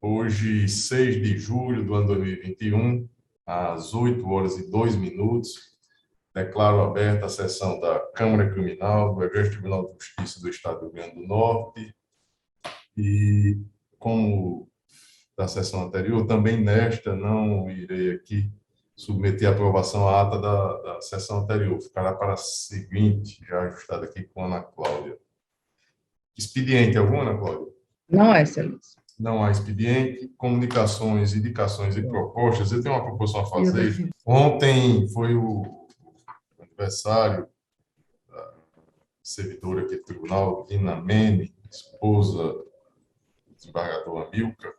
Hoje, 6 de julho do ano 2021, às 8h02, declaro aberta a sessão da Câmara Criminal do Egresso Tribunal de Justiça do Estado do Rio Grande do Norte. E, como da sessão anterior, também nesta não irei aqui submeter a aprovação à ata da sessão anterior. Ficará para a seguinte, já ajustada aqui com a Ana Cláudia. Expediente algum, Ana Cláudia? Não é, excelência. Não há expediente. Comunicações, indicações e propostas. Eu tenho uma proposição a fazer. Ontem foi o aniversário da servidora aqui do tribunal, Ina Mene, esposa do desembargador Amilcar.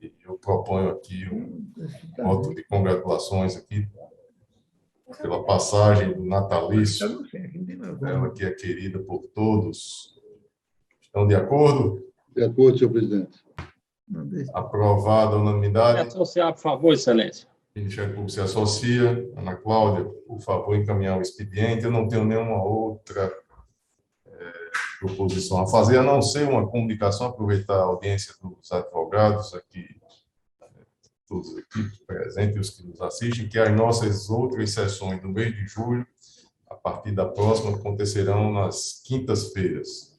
E eu proponho aqui um voto de congratulações aqui pela passagem do natalício dela, que é querida por todos. Estão de acordo? De acordo, senhor presidente. Aprovada a unanimidade. Se associar, por favor, excelência. O Ministério Público se associa. Ana Cláudia, por favor, encaminhar o expediente. Eu não tenho nenhuma outra proposição a fazer, a não ser uma comunicação, aproveitar a audiência dos advogados aqui, todos aqui presentes e os que nos assistem, que as nossas outras sessões do mês de julho, a partir da próxima, acontecerão nas quintas-feiras.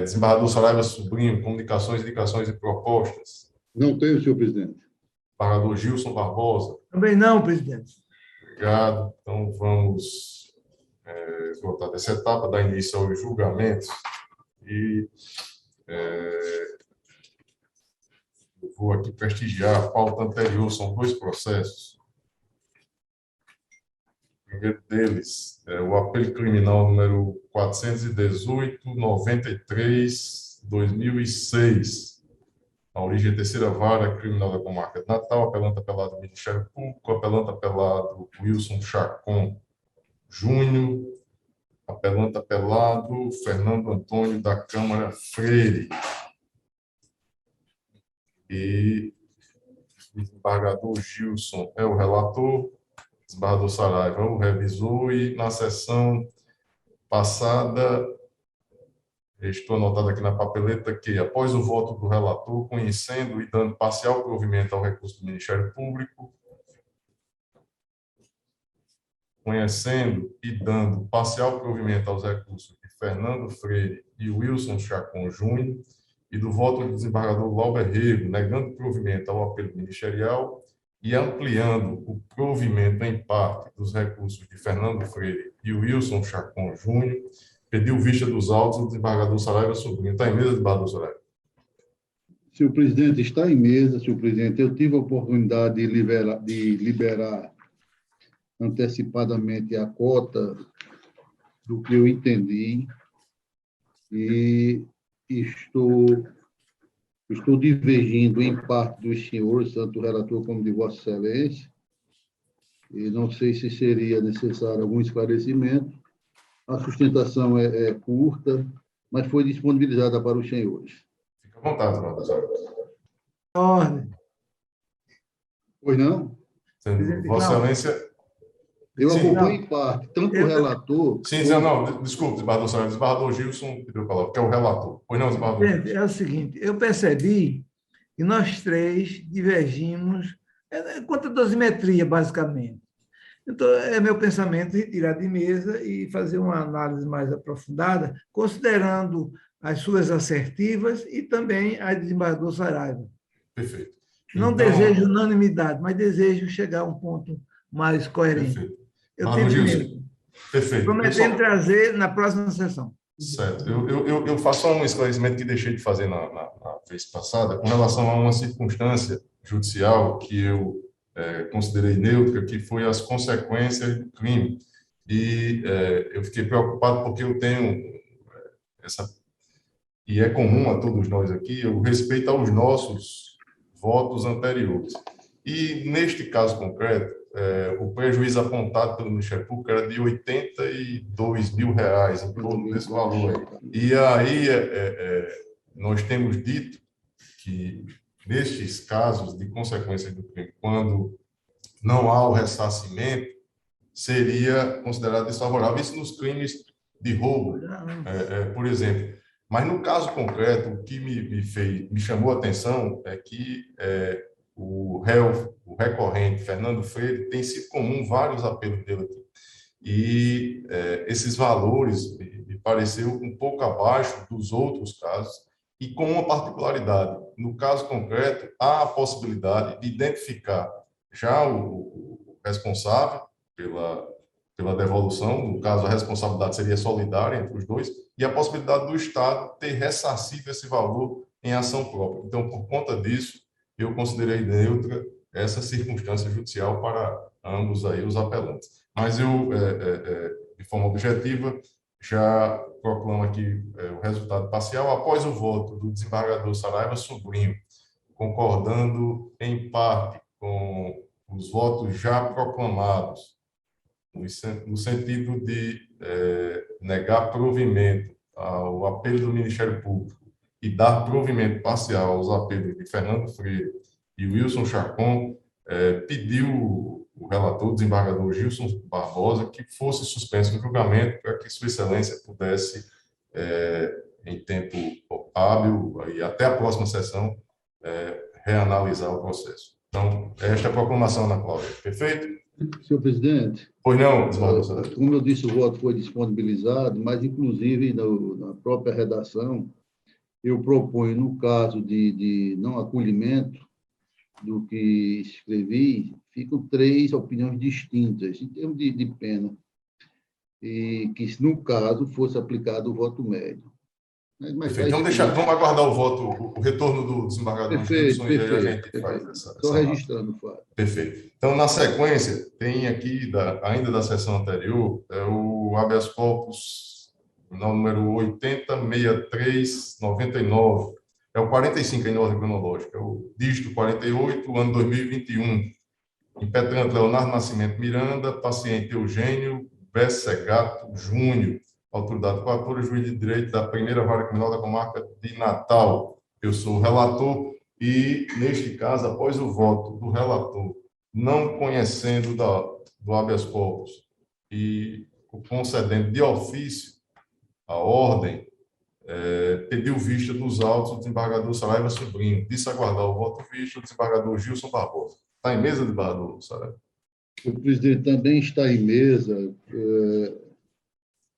Desembargador Saraiva Sobrinho, comunicações, indicações e propostas. Não tenho, senhor presidente. Desembargador Gilson Barbosa. Também não, presidente. Obrigado. Então, vamos voltar dessa etapa, dar início aos julgamentos. E eu vou aqui prestigiar a pauta anterior, são 2 processos. O primeiro deles é o apelo criminal número 418-93/2006. A origem é terceira vara criminal da comarca de Natal, apelante apelado do Ministério Público, apelante apelado Wilson Chacon Júnior, apelante apelado Fernando Antônio da Câmara Freire. E o desembargador Gilson é o relator, o desembargador Saraiva é o revisor, e na sessão passada, estou anotado aqui na papeleta que, após o voto do relator, conhecendo e dando parcial provimento ao recurso do Ministério Público, conhecendo e dando parcial provimento aos recursos de Fernando Freire e Wilson Chacon Júnior, e do voto do desembargador Lauber Rego, negando provimento ao apelo ministerial e ampliando o provimento em parte dos recursos de Fernando Freire e Wilson Chacon Júnior, pediu vista dos autos do desembargador Saraiva Sobrinho. Está em mesa, desembargador Saraiva? Senhor presidente, está em mesa, senhor presidente. Eu tive a oportunidade de liberar antecipadamente a cota do que eu entendi e estou divergindo em parte dos senhores, tanto o relator como de Vossa Excelência, e não sei se seria necessário algum esclarecimento. A sustentação é curta, mas foi disponibilizada para os senhores. Fica à vontade, desembargador. Ordem. Pois não? Vossa Excelência... Eu Sim, acompanho em parte, tanto o relator... Sim, não, desculpe, desembargador Saraiva. Desembargador Gilson pediu a palavra, que é o relator. Pois não, desembargador? Gente, é o seguinte, eu percebi que nós 3 divergimos quanto à dosimetria, basicamente. Então, é meu pensamento retirar de mesa e fazer uma análise mais aprofundada, considerando as suas assertivas e também a do desembargador Saraiva. Perfeito. Não Então, desejo unanimidade, mas desejo chegar a um ponto mais coerente. Perfeito. Eu Desembargador tento Gilson. mesmo. Perfeito. Prometendo trazer na próxima sessão. Certo. Eu faço só um esclarecimento que deixei de fazer na vez passada, com relação a uma circunstância judicial que eu considerei neutra, que foi as consequências do crime. E eu fiquei preocupado porque eu tenho e é comum a todos nós aqui, o respeito aos nossos votos anteriores. E, neste caso concreto, o prejuízo apontado pelo Ministério Público era de R$82 mil, em torno desse valor aí. E aí nós temos dito que, nestes casos de consequências do crime, quando não há o ressarcimento, seria considerado desfavorável. Isso nos crimes de roubo, por exemplo. Mas, no caso concreto, o que me chamou a atenção é que o réu, o recorrente, Fernando Freire, tem sido comum vários apelos dele aqui. E esses valores me pareceu um pouco abaixo dos outros casos, e com uma particularidade. No caso concreto, há a possibilidade de identificar já o responsável pela devolução, no caso, a responsabilidade seria solidária entre os dois, e a possibilidade do Estado ter ressarcido esse valor em ação própria. Então, por conta disso, eu considerei neutra essa circunstância judicial para ambos aí os apelantes. Mas eu, de forma objetiva, já proclamo aqui o resultado parcial após o voto do desembargador Saraiva Sobrinho, concordando em parte com os votos já proclamados, no sentido de negar provimento ao apelo do Ministério Público e dar provimento parcial aos apelos de Fernando Freire e Wilson Chacon, pediu o relator, o desembargador Gilson Barbosa, que fosse suspenso o julgamento para que Sua Excelência pudesse, em tempo hábil, e até a próxima sessão, reanalisar o processo. Então, esta é a proclamação, Ana Cláudia. Perfeito? Senhor presidente, Pois não, desembargador. como eu disse, o voto foi disponibilizado, mas, inclusive, na própria redação, eu proponho, no caso de não acolhimento do que escrevi, ficam 3 opiniões distintas, em termos de pena, e que, no caso, fosse aplicado o voto médio. Mas Perfeito. Então, vamos aguardar o voto, o retorno do desembargador Gilson, e aí a gente faz essa Estou registrando o fato. Perfeito. Então, na sequência, tem aqui, ainda da sessão anterior, o habeas corpus, número 806399, é o 45 em ordem cronológica, é o dígito 48, ano 2021. Impetrante Leonardo Nascimento Miranda, paciente Eugênio Bessegato Júnior, autoridade coatora, juiz de direito da primeira vara criminal da comarca de Natal. Eu sou o relator e, neste caso, após o voto do relator, não conhecendo do habeas corpus e concedendo de ofício a ordem, pediu vista dos autos do desembargador Saraiva Sobrinho. Disse aguardar o voto visto do desembargador Gilson Barbosa. Está em mesa, desembargador Saraiva? O presidente também está em mesa.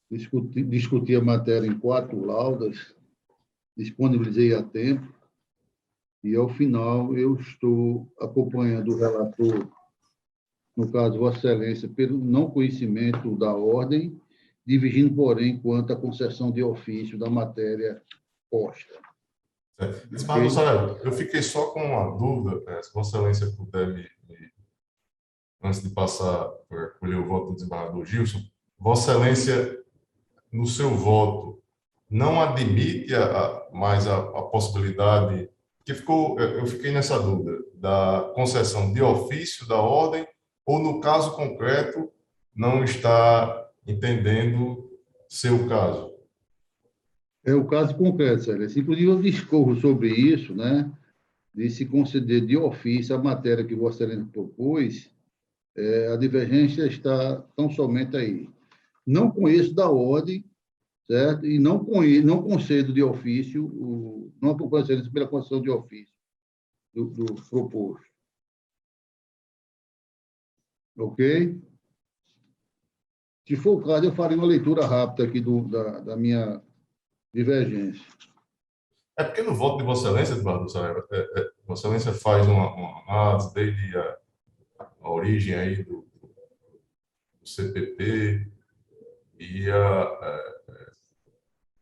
Discuti a matéria em 4 laudas, disponibilizei a tempo, e, ao final, eu estou acompanhando o relator, no caso, Vossa Excelência, pelo não conhecimento da ordem, divergindo, porém, quanto à concessão de ofício da matéria posta. Desembargador Saraiva, eu fiquei só com uma dúvida, se Vossa Excelência puder antes de passar para colher o voto do desembargador Gilson, Vossa Excelência, no seu voto, não admite mais a possibilidade, que eu fiquei nessa dúvida, da concessão de ofício da ordem, ou, no caso concreto, não está entendendo seu caso? É o caso concreto, Excelência. Inclusive, eu discorro sobre isso, né, de se conceder de ofício a matéria que Vossa Excelência propôs. A divergência está tão somente aí. Não conheço da ordem, certo? E não concedo de ofício, não acompanho a Excelência pela concessão de ofício do proposto. Ok? Se for o caso, eu farei uma leitura rápida aqui da minha divergência. É porque no voto de Vossa Excelência, Eduardo Saraiva, Vossa Excelência faz uma análise desde a origem aí do CPP e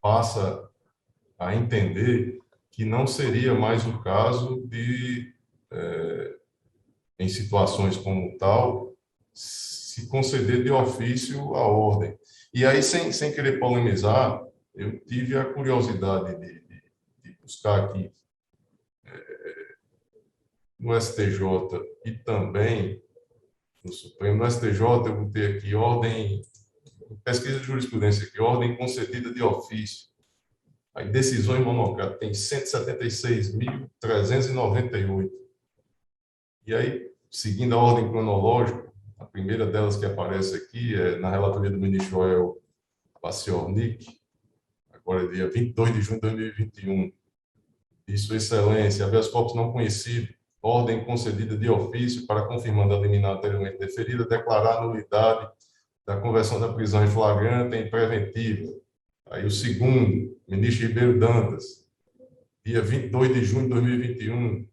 passa a entender que não seria mais o caso de, em situações como tal, se conceder de ofício a ordem. E aí, sem querer polemizar, eu tive a curiosidade de buscar aqui no STJ e também no Supremo. No STJ, eu botei aqui pesquisa de jurisprudência aqui, ordem concedida de ofício. Aí, decisões monocráticas, tem 176.398. E aí, seguindo a ordem cronológica, a primeira delas que aparece aqui é na relatoria do ministro Joel Paciornik, agora dia 22 de junho de 2021, de Sua Excelência, habeas corpus não conhecido, ordem concedida de ofício para, confirmando a liminar anteriormente deferida, declarar a nulidade da conversão da prisão em flagrante em preventiva. Aí o segundo, ministro Ribeiro Dantas, dia 22 de junho de 2021,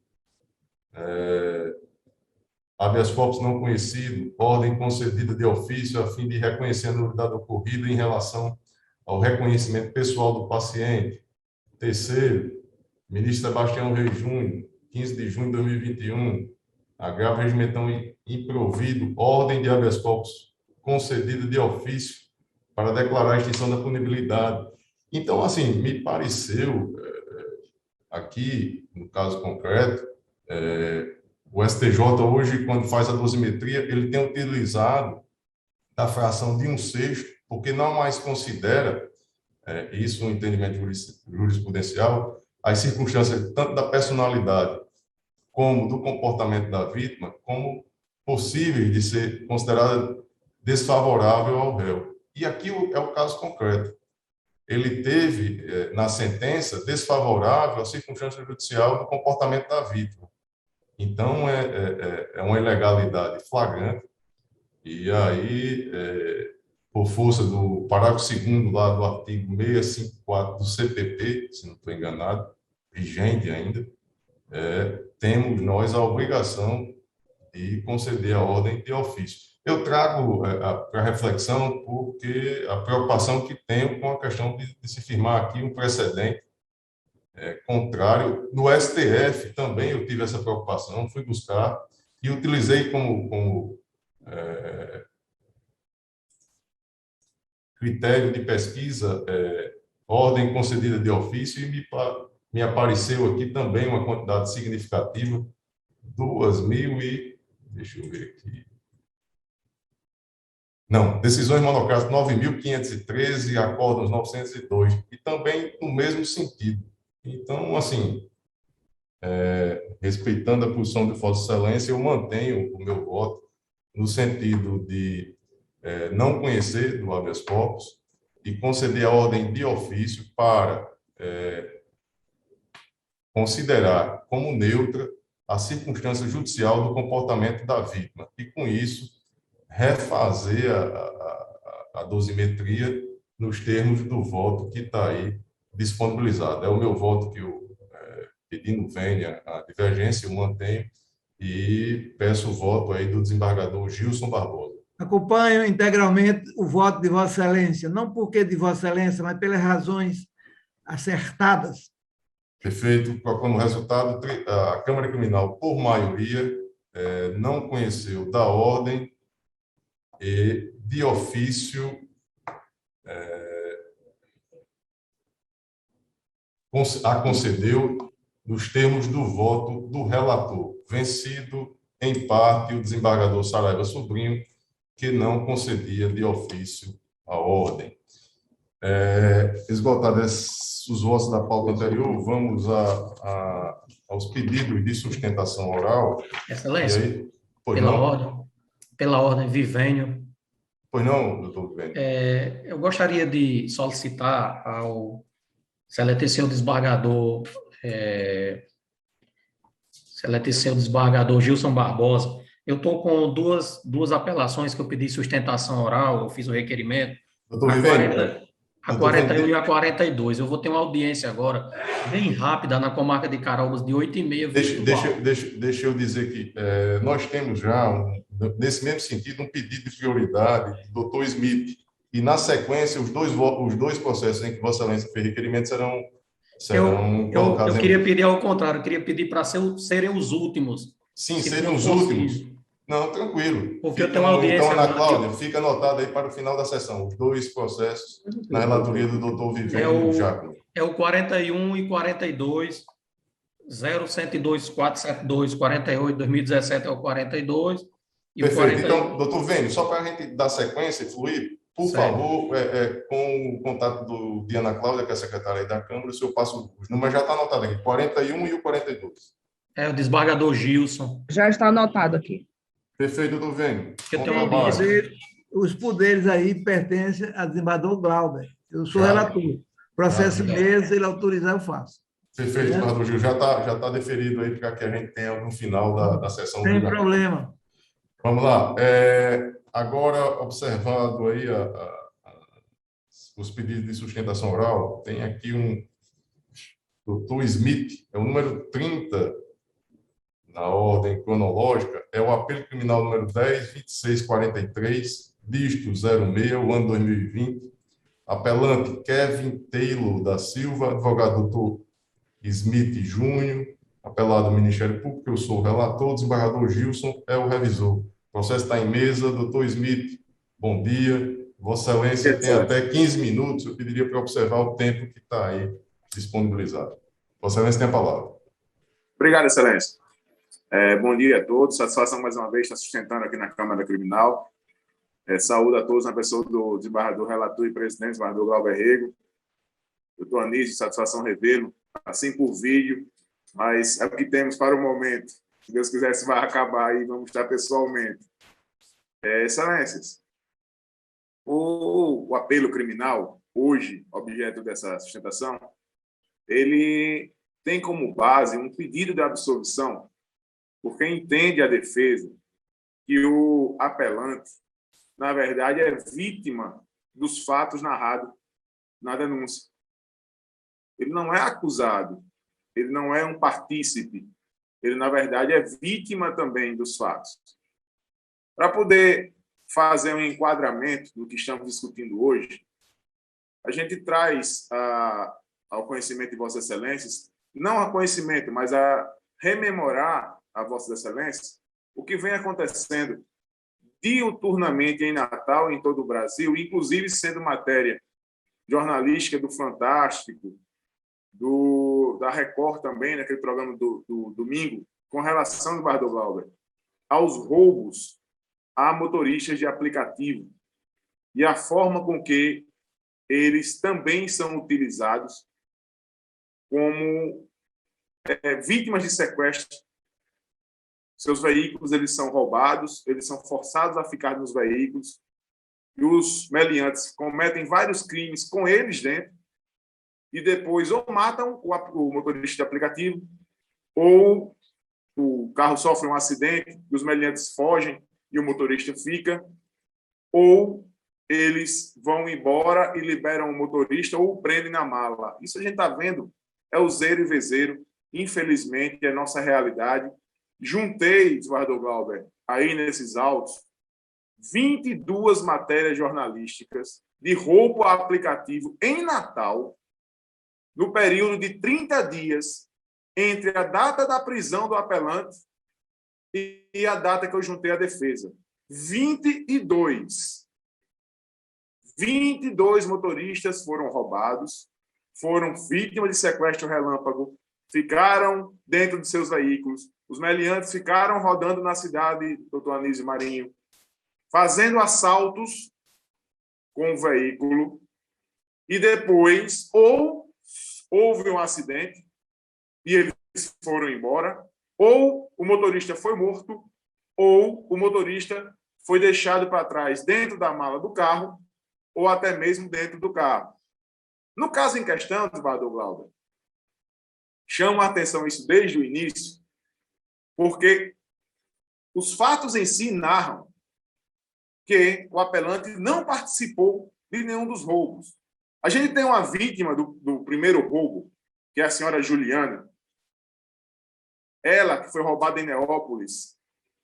habeas corpus não conhecido, ordem concedida de ofício a fim de reconhecer a nulidade ocorrida em relação ao reconhecimento pessoal do paciente. Terceiro, ministro Sebastião Reis Júnior, 15 de junho de 2021, agravo regimentão improvido, ordem de habeas corpus concedida de ofício para declarar a extinção da punibilidade. Então, assim, me pareceu, aqui, no caso concreto, o STJ hoje, quando faz a dosimetria, ele tem utilizado a fração de 1/6, porque não mais considera, isso um entendimento jurisprudencial, as circunstâncias tanto da personalidade como do comportamento da vítima, como possíveis de ser considerada desfavorável ao réu. E aqui é o caso concreto. Ele teve, na sentença, desfavorável à circunstância judicial do comportamento da vítima. Então, é uma ilegalidade flagrante, e aí, por força do parágrafo 2º lá do artigo 654 do CPP, se não estou enganado, vigente ainda, temos nós a obrigação de conceder a ordem de ofício. Eu trago para reflexão porque a preocupação que tenho com a questão de se firmar aqui um precedente contrário. No STF também eu tive essa preocupação, fui buscar e utilizei como critério de pesquisa ordem concedida de ofício, e me apareceu aqui também uma quantidade significativa, 2.000 e... deixa eu ver aqui... Não, decisões monocráticas 9.513, acórdãos 902, e também no mesmo sentido. Então, assim, respeitando a posição de Vossa Excelência, eu mantenho o meu voto no sentido de não conhecer do habeas corpus e conceder a ordem de ofício para considerar como neutra a circunstância judicial do comportamento da vítima e, com isso, refazer a dosimetria nos termos do voto que está aí disponibilizado. É o meu voto que eu, pedindo vênia a divergência, eu mantenho e peço o voto aí do desembargador Gilson Barbosa. Acompanho integralmente o voto de Vossa Excelência, não porque de Vossa Excelência, mas pelas razões acertadas. Perfeito. Como resultado, a Câmara Criminal, por maioria, não conheceu da ordem e, de ofício, a concedeu nos termos do voto do relator, vencido, em parte, o desembargador Saraiva Sobrinho, que não concedia de ofício a ordem. Esgotados os votos da pauta anterior, vamos aos pedidos de sustentação oral. Excelência, Aí, pela ordem, Vivênio. Pois não, doutor Vivênio. Eu gostaria de solicitar ao excelentíssimo desembargador, Gilson Barbosa. Eu estou com duas apelações que eu pedi sustentação oral, eu fiz o requerimento. Doutor Vivênio. A 41 e a 42. Eu vou ter uma audiência agora, bem rápida, na comarca de Caraúbas, de 8h30. Deixa eu dizer que nós temos já, nesse mesmo sentido, um pedido de prioridade do doutor Smith. E, na sequência, os dois processos em que Vossa Excelência fez requerimento serão colocados. Eu queria pedir ao contrário, eu queria pedir para serem os últimos. Sim, serem os últimos. Não, tranquilo. Porque eu tenho uma audiência... Então, Ana Cláudia, fica anotado aí para o final da sessão, os dois processos na relatoria do doutor Vivênio Jacome. É o 41 e 42, 0102-472, 48, 2017 é o 42. E perfeito. O 41... Então, doutor Vênio, só para a gente dar sequência e fluir, por favor, com o contato de Ana Cláudia, que é a secretária aí da Câmara, o senhor passa os números, já está anotado aqui, 41 e o 42. O desembargador Gilson. Já está anotado aqui. Perfeito, doutor Vênio. Os poderes aí pertencem ao desembargador Glauber. Eu sou relator. Processo mesmo, se ele autorizar, eu faço. Perfeito, Eduardo Gil. Já tá deferido aí para que a gente tenha no final da sessão. Sem problema. Vamos lá. Agora, observado aí os pedidos de sustentação oral, tem aqui um doutor Smith, é o número 30 na ordem cronológica, é o apelo criminal número 10.2643, dígito 06, o ano 2020. Apelante Kevin Taylor da Silva, advogado doutor Smith Júnior, apelado ao Ministério Público, eu sou o relator, desembargador Gilson é o revisor. O processo está em mesa, doutor Smith, bom dia. Vossa Excelência tem até 15 minutos, eu pediria para observar o tempo que está aí disponibilizado. Vossa Excelência tem a palavra. Obrigado, Excelência. Bom dia a todos, satisfação mais uma vez estar sustentando aqui na Câmara Criminal. Saúdo a todos na pessoa do desembargador relator e presidente, desembargador Glauber Rego. Doutor Anísio, satisfação revê-lo, assim por vídeo, mas é o que temos para o momento. Se Deus quiser, isso vai acabar e vamos estar pessoalmente. Excelências, o apelo criminal, hoje, objeto dessa sustentação, ele tem como base um pedido de absolvição porque entende a defesa que o apelante, na verdade, é vítima dos fatos narrados na denúncia. Ele não é acusado, ele não é um partícipe, ele, na verdade, é vítima também dos fatos. Para poder fazer um enquadramento do que estamos discutindo hoje, a gente traz ao conhecimento de Vossas Excelências, não a conhecimento, mas a rememorar a Vossas Excelências o que vem acontecendo diuturnamente em Natal, em todo o Brasil, inclusive sendo matéria jornalística do Fantástico, da Record também, naquele programa do domingo, com relação do Bardo Glauber, aos roubos a motoristas de aplicativo e a forma com que eles também são utilizados como vítimas de sequestro. Seus veículos eles são roubados, eles são forçados a ficar nos veículos e os meliantes cometem vários crimes com eles dentro e depois ou matam o motorista de aplicativo ou o carro sofre um acidente e os meliantes fogem e o motorista fica, ou eles vão embora e liberam o motorista ou o prendem na mala. Isso a gente está vendo, é o zero e vezeiro, infelizmente, é a nossa realidade. Juntei, desembargador Glauber, aí nesses autos, 22 matérias jornalísticas de roubo a aplicativo em Natal, no período de 30 dias, entre a data da prisão do apelante e a data que eu juntei a defesa. 22 motoristas foram roubados, foram vítimas de sequestro relâmpago, ficaram dentro de seus veículos, os meliantes ficaram rodando na cidade, doutor Anísio Marinho, fazendo assaltos com o veículo, e depois ou houve um acidente e eles foram embora, ou o motorista foi morto, ou o motorista foi deixado para trás dentro da mala do carro, ou até mesmo dentro do carro. No caso em questão, desembargador Glauber, chama a atenção isso desde o início, porque os fatos em si narram que o apelante não participou de nenhum dos roubos. A gente tem uma vítima do primeiro roubo, que é a senhora Juliana. Ela que foi roubada em Neópolis,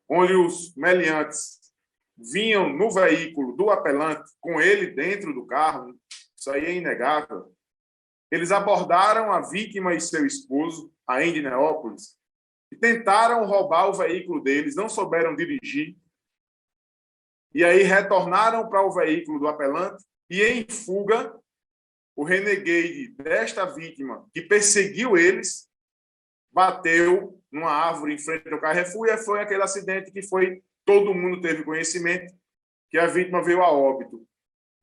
onde os meliantes vinham no veículo do apelante, com ele dentro do carro, isso aí é inegável. Eles abordaram a vítima e seu esposo, ainda em Neópolis, e tentaram roubar o veículo deles, não souberam dirigir, e aí retornaram para o veículo do apelante, e em fuga, o renegade desta vítima, que perseguiu eles, bateu numa árvore em frente ao Carrefour, e foi aquele acidente que todo mundo teve conhecimento, que a vítima veio a óbito.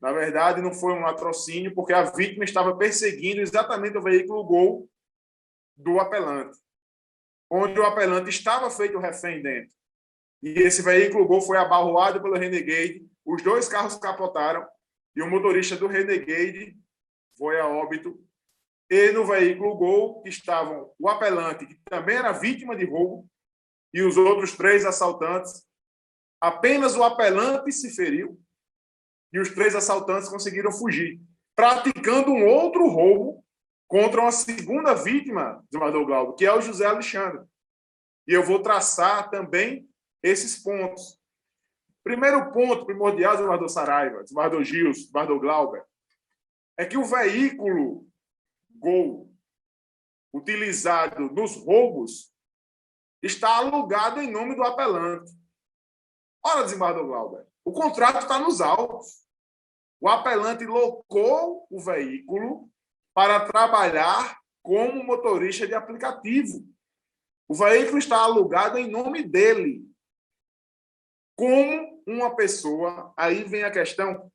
Na verdade, não foi um latrocínio, porque a vítima estava perseguindo exatamente o veículo Gol do apelante, onde o apelante estava feito refém dentro. E esse veículo Gol foi abarroado pelo Renegade, os dois carros capotaram, e o motorista do Renegade foi a óbito, e no veículo Gol estavam o apelante, que também era vítima de roubo, e os outros 3 assaltantes. Apenas o apelante se feriu e os 3 assaltantes conseguiram fugir, praticando um outro roubo contra uma segunda vítima, desembargador Glauber, que é o José Alexandre. E eu vou traçar também esses pontos. Primeiro ponto primordial, desembargador Saraiva, desembargador Gilson, desembargador Glauber, é que o veículo Gol utilizado nos roubos está alugado em nome do apelante. Ora, desembargador Glauber, o contrato está nos autos. O apelante locou o veículo para trabalhar como motorista de aplicativo. O veículo está alugado em nome dele. Como uma pessoa... Aí vem a questão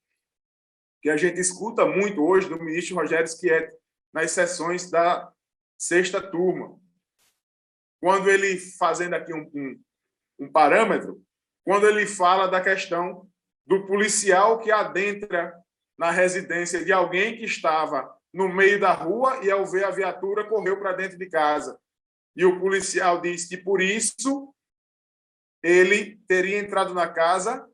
que a gente escuta muito hoje do ministro Rogério Schietti nas sessões da 6ª turma. Quando ele, fazendo aqui um parâmetro, quando ele fala da questão do policial que adentra na residência de alguém que estava no meio da rua e, ao ver a viatura, correu para dentro de casa. E o policial diz que, por isso, ele teria entrado na casa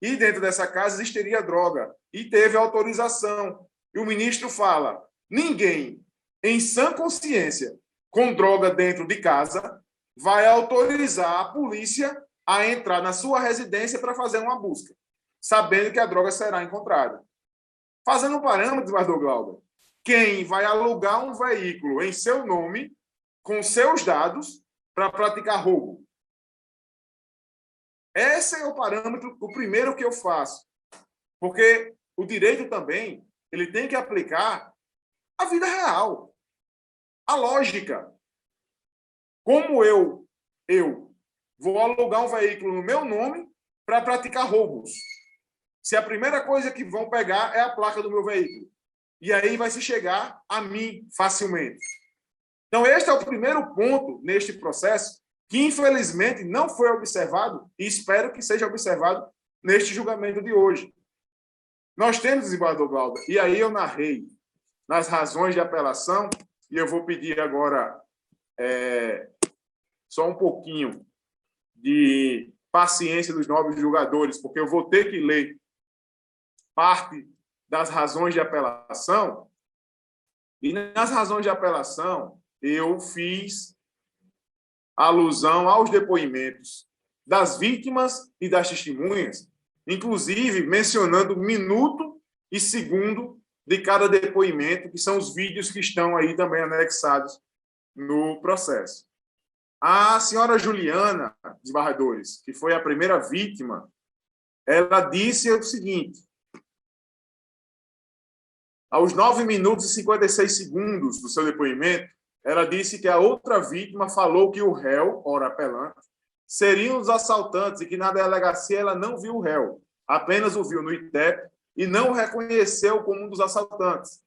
e, dentro dessa casa, existiria droga. E teve autorização. E o ministro fala, ninguém, em sã consciência, com droga dentro de casa, vai autorizar a polícia a entrar na sua residência para fazer uma busca, sabendo que a droga será encontrada. Fazendo um parâmetro, desembargador Glauber, quem vai alugar um veículo em seu nome, com seus dados, para praticar roubo? Esse é o parâmetro, o primeiro que eu faço. Porque o direito também, ele tem que aplicar a vida real, a lógica. Como eu vou alugar um veículo no meu nome para praticar roubos, se a primeira coisa que vão pegar é a placa do meu veículo? E aí vai se chegar a mim facilmente. Então, este é o primeiro ponto neste processo que, infelizmente, não foi observado e espero que seja observado neste julgamento de hoje. Nós temos, desembargador Glauber, e aí eu narrei nas razões de apelação, e eu vou pedir agora só um pouquinho de paciência dos nobres julgadores, porque eu vou ter que ler parte das razões de apelação, e nas razões de apelação eu fiz alusão aos depoimentos das vítimas e das testemunhas, inclusive mencionando minuto e segundo de cada depoimento, que são os vídeos que estão aí também anexados no processo. A senhora Juliana, desembargadores, que foi a primeira vítima, ela disse o seguinte: aos 9 minutos e 56 segundos do seu depoimento, ela disse que a outra vítima falou que o réu, ora apelante, seriam os assaltantes e que na delegacia ela não viu o réu, apenas o viu no ITEP e não o reconheceu como um dos assaltantes.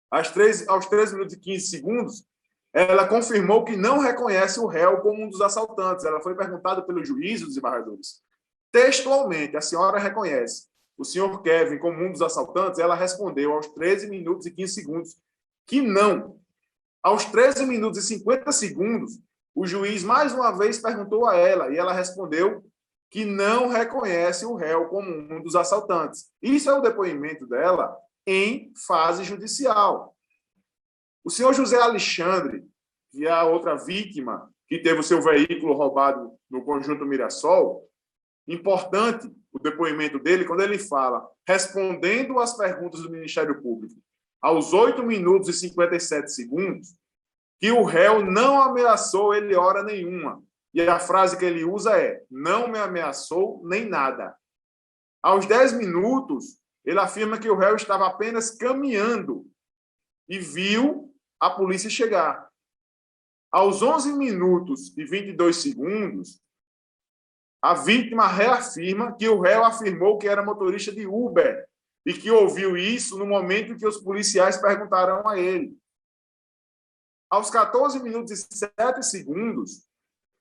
Aos 13 minutos e 15 segundos, ela confirmou que não reconhece o réu como um dos assaltantes. Ela foi perguntada pelo juiz dos desembargadores. Textualmente, a senhora reconhece o senhor Kevin como um dos assaltantes? Ela respondeu aos 13 minutos e 15 segundos que não. Aos 13 minutos e 50 segundos, o juiz mais uma vez perguntou a ela e ela respondeu que não reconhece o réu como um dos assaltantes. Isso é o depoimento dela em fase judicial. O senhor José Alexandre, que é a outra vítima que teve o seu veículo roubado no Conjunto Mirassol, importante o depoimento dele quando ele fala, respondendo às perguntas do Ministério Público, aos 8 minutos e 57 segundos, que o réu não ameaçou ele hora nenhuma. E a frase que ele usa é, não me ameaçou nem nada. Aos 10 minutos, ele afirma que o réu estava apenas caminhando e viu a polícia chegar. Aos 11 minutos e 22 segundos, a vítima reafirma que o réu afirmou que era motorista de Uber e que ouviu isso no momento em que os policiais perguntaram a ele. Aos 14 minutos e 7 segundos,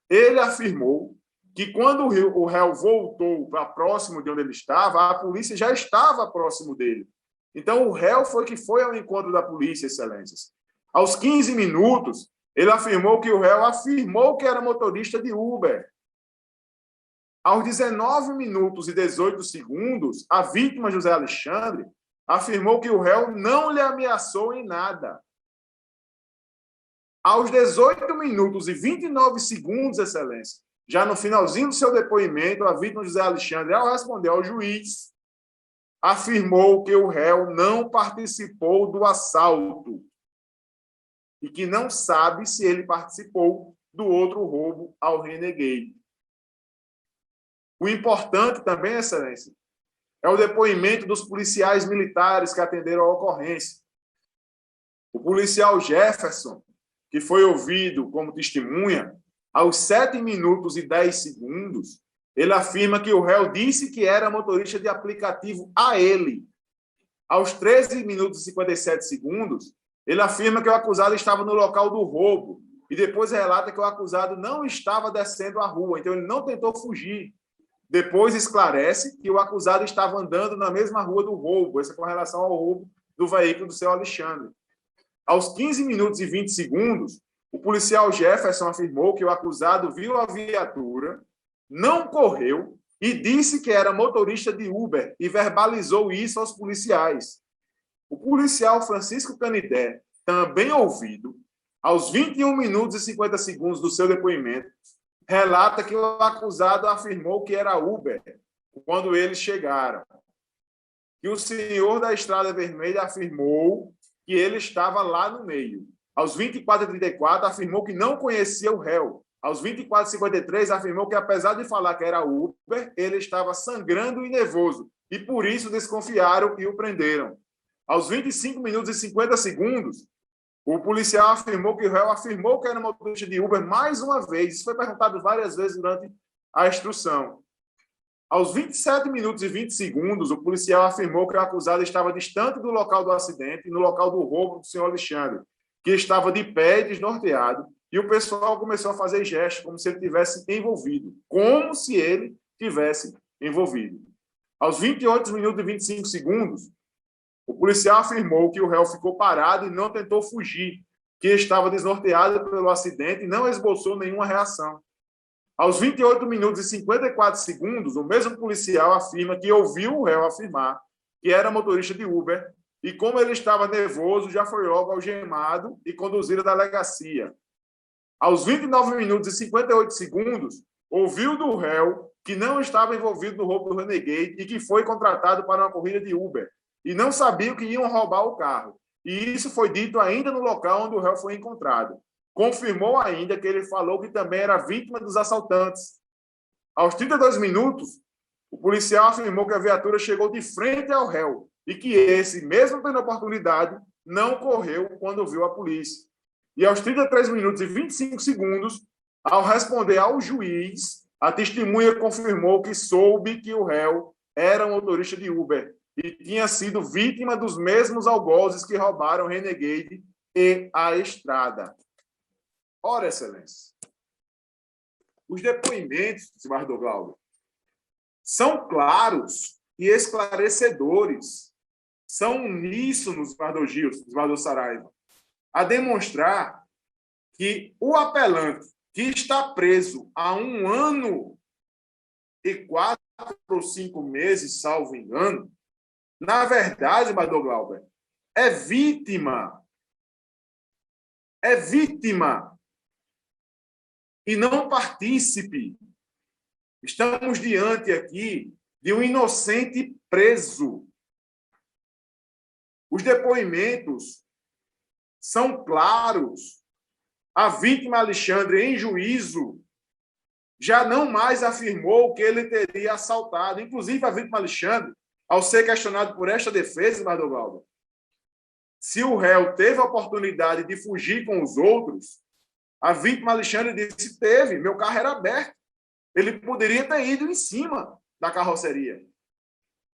ele afirmou que quando o réu voltou para próximo de onde ele estava, a polícia já estava próximo dele Então, o réu foi ao encontro da polícia, excelências. Aos 15 minutos, ele afirmou que o réu afirmou que era motorista de Uber. Aos 19 minutos e 18 segundos, a vítima, José Alexandre, afirmou que o réu não lhe ameaçou em nada. Aos 18 minutos e 29 segundos, excelência, já no finalzinho do seu depoimento, a vítima, José Alexandre, ao responder ao juiz, afirmou que o réu não participou do assalto e que não sabe se ele participou do outro roubo ao Renegade. O importante também, excelência, é o depoimento dos policiais militares que atenderam a ocorrência. O policial Jefferson, que foi ouvido como testemunha, aos 7 minutos e 10 segundos, ele afirma que o réu disse que era motorista de aplicativo a ele. Aos 13 minutos e 57 segundos, ele afirma que o acusado estava no local do roubo e depois relata que o acusado não estava descendo a rua, então ele não tentou fugir. Depois esclarece que o acusado estava andando na mesma rua do roubo, essa com relação ao roubo do veículo do seu Alexandre. Aos 15 minutos e 20 segundos, o policial Jefferson afirmou que o acusado viu a viatura, não correu e disse que era motorista de Uber e verbalizou isso aos policiais. O policial Francisco Canidé, também ouvido, aos 21 minutos e 50 segundos do seu depoimento, relata que o acusado afirmou que era Uber quando eles chegaram. E o senhor da Estrada Vermelha afirmou que ele estava lá no meio. Aos 24h34, afirmou que não conhecia o réu. Aos 24h53, afirmou que, apesar de falar que era Uber, ele estava sangrando e nervoso, e por isso desconfiaram e o prenderam. Aos 25 minutos e 50 segundos, o policial afirmou que o réu afirmou que era motorista de Uber mais uma vez. Isso foi perguntado várias vezes durante a instrução. Aos 27 minutos e 20 segundos, o policial afirmou que o acusado estava distante do local do acidente e no local do roubo do senhor Alexandre, que estava de pé e desnorteado, e o pessoal começou a fazer gestos como se ele tivesse envolvido, como se ele tivesse envolvido. Aos 28 minutos e 25 segundos, o policial afirmou que o réu ficou parado e não tentou fugir, que estava desnorteado pelo acidente e não esboçou nenhuma reação. Aos 28 minutos e 54 segundos, o mesmo policial afirma que ouviu o réu afirmar que era motorista de Uber e, como ele estava nervoso, já foi logo algemado e conduzido à delegacia. Aos 29 minutos e 58 segundos, ouviu do réu que não estava envolvido no roubo do Renegade e que foi contratado para uma corrida de Uber e não sabia que iam roubar o carro. E isso foi dito ainda no local onde o réu foi encontrado. Confirmou ainda que ele falou que também era vítima dos assaltantes. Aos 32 minutos, o policial afirmou que a viatura chegou de frente ao réu e que esse, mesmo tendo oportunidade, não correu quando viu a polícia. E aos 33 minutos e 25 segundos, ao responder ao juiz, a testemunha confirmou que soube que o réu era motorista de Uber e tinha sido vítima dos mesmos algozes que roubaram o Renegade e a Estrada. Ora, excelência, os depoimentos, Eduardo Glauber, são claros e esclarecedores, são uníssonos, Eduardo Gilson, Eduardo Saraiva, a demonstrar que o apelante, que está preso há 1 ano e 4 ou 5 meses, salvo engano, na verdade, Eduardo Glauber, é vítima. É vítima. E não partícipe. Estamos diante aqui de um inocente preso. Os depoimentos são claros. A vítima Alexandre, em juízo, já não mais afirmou que ele teria assaltado. Inclusive, a vítima Alexandre, ao ser questionado por esta defesa, Eduardo Glauber, se o réu teve a oportunidade de fugir com os outros, a vítima Alexandre disse: teve, meu carro era aberto. Ele poderia ter ido em cima da carroceria.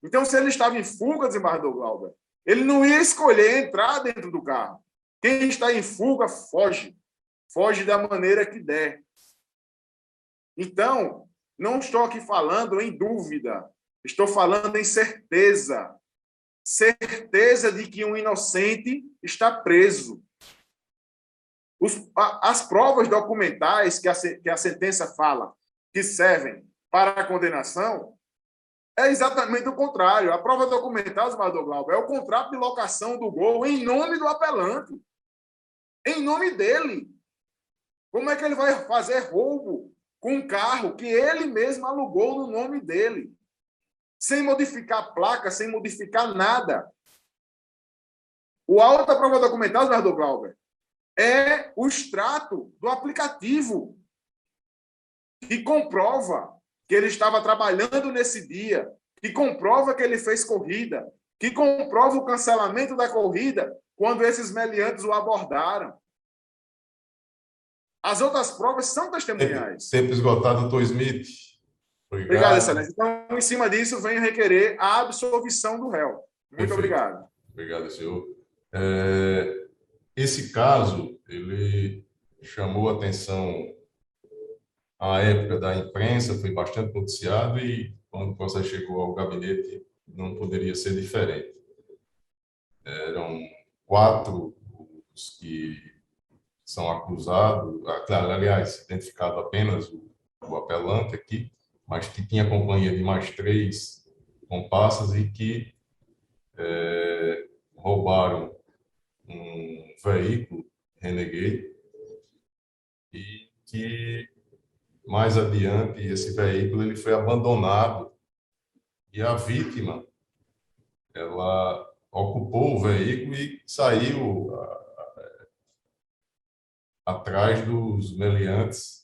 Então, se ele estava em fuga, desembargador Glauber, ele não ia escolher entrar dentro do carro. Quem está em fuga, foge. Foge da maneira que der. Então, não estou aqui falando em dúvida. Estou falando em certeza. certeza de que um inocente está preso. As provas documentais que a sentença fala que servem para a condenação é exatamente o contrário. A prova documental, Osmar Glauber, é o contrato de locação do gol em nome do apelante. Em nome dele. Como é que ele vai fazer roubo com um carro que ele mesmo alugou no nome dele? Sem modificar a placa, sem modificar nada. O auto da prova documental, Osmar Glauber, é o extrato do aplicativo que comprova que ele estava trabalhando nesse dia, que comprova que ele fez corrida, que comprova o cancelamento da corrida quando esses meliantes o abordaram. As outras provas são testemunhais. Tempo esgotado, doutor Smith. Obrigado, excelência. Então, em cima disso, venho requerer a absolvição do réu. Muito Perfeito. Obrigado. Obrigado, senhor. Esse caso, ele chamou a atenção à época da imprensa, foi bastante noticiado e, quando o processo chegou ao gabinete, não poderia ser diferente. Eram 4 os que são acusados, aliás, identificado apenas o apelante aqui, mas que tinha companhia de mais 3 comparsas e que roubaram um veículo Renegade e que mais adiante esse veículo ele foi abandonado e a vítima ela ocupou o veículo e saiu atrás dos meliantes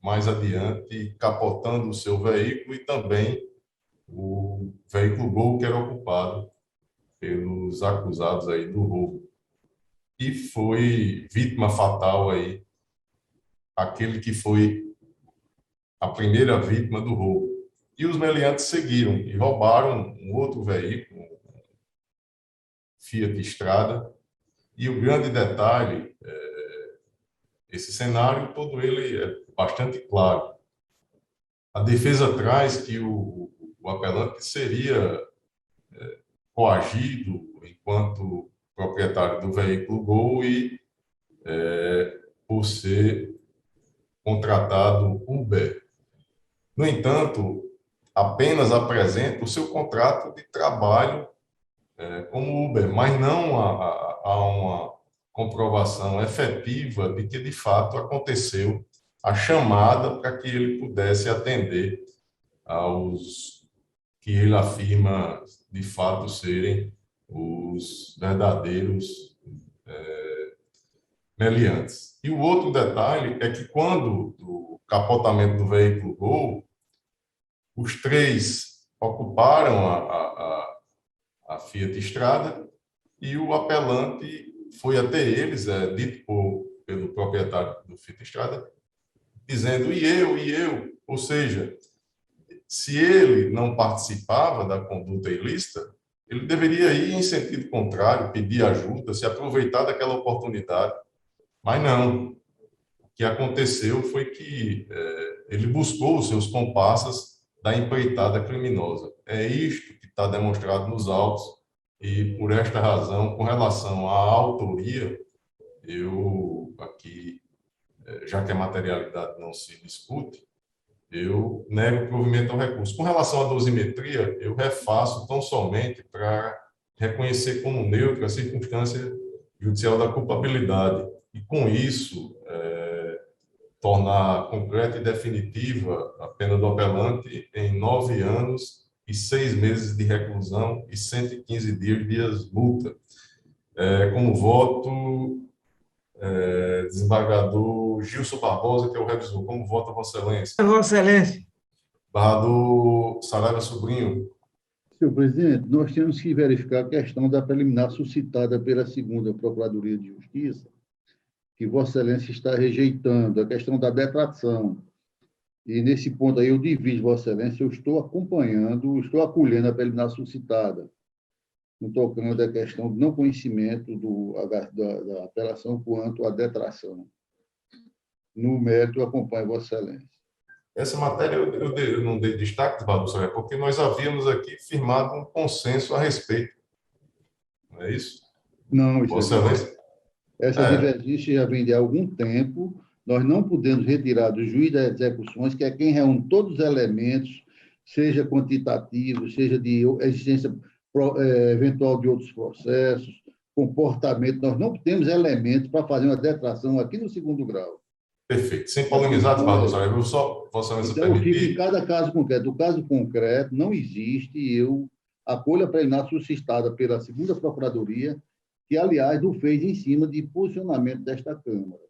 mais adiante, capotando o seu veículo e também o veículo Gol que era ocupado pelos acusados aí do roubo. E foi vítima fatal aí aquele que foi a primeira vítima do roubo. E os meliantes seguiram e roubaram um outro veículo, um Fiat Strada. E o grande detalhe, esse cenário todo ele é bastante claro. A defesa traz que o apelante seria coagido enquanto proprietário do veículo Gol e por ser contratado Uber. No entanto, apenas apresenta o seu contrato de trabalho como Uber, mas não há uma comprovação efetiva de que, de fato, aconteceu a chamada para que ele pudesse atender aos que ele afirma, de fato, serem os verdadeiros meliantes. E o outro detalhe é que, quando o capotamento do veículo Gol, os 3 ocuparam a Fiat Strada e o apelante foi até eles, dito pelo proprietário do Fiat Strada, dizendo, e eu? Ou seja, se ele não participava da conduta ilícita, ele deveria ir em sentido contrário, pedir ajuda, se aproveitar daquela oportunidade. Mas não. O que aconteceu foi que ele buscou os seus comparsas da empreitada criminosa. É isto que está demonstrado nos autos e, por esta razão, com relação à autoria, eu aqui, já que a materialidade não se discute, eu nego o provimento ao recurso. Com relação à dosimetria, eu refaço tão somente para reconhecer como neutra a circunstância judicial da culpabilidade e, com isso, tornar concreta e definitiva a pena do apelante em 9 anos e 6 meses de reclusão e 115 dias multa. Como voto, desembargador Gilson Barbosa, que é o revisor. Como vota Vossa Excelência? Vossa Excelência. Barrador Saraiva Sobrinho. Senhor presidente, nós temos que verificar a questão da preliminar suscitada pela 2ª Procuradoria de Justiça, que Vossa Excelência está rejeitando, a questão da detração. E, nesse ponto aí, eu divido, Vossa Excelência, eu estou acompanhando, estou acolhendo a preliminar suscitada, no tocante à questão do não conhecimento da apelação quanto à detração. No mérito, eu acompanho Vossa Excelência. Essa matéria eu não dei destaque, Barroso, porque nós havíamos aqui firmado um consenso a respeito. é isso? Não, isso Vossa Excelência. Essa divergência já vem de algum tempo. Nós não podemos retirar do juiz das execuções, que é quem reúne todos os elementos, seja quantitativo, seja de existência eventual de outros processos, comportamento. Nós não temos elementos para fazer uma detração aqui no segundo grau. Perfeito. Sem polemizar, desembargador, eu só, Vossa Excelência, então, permitir... fica em cada caso concreto. O caso concreto não existe, e eu acolho a preliminar suscitada pela segunda Procuradoria, que, aliás, o fez em cima de posicionamento desta Câmara.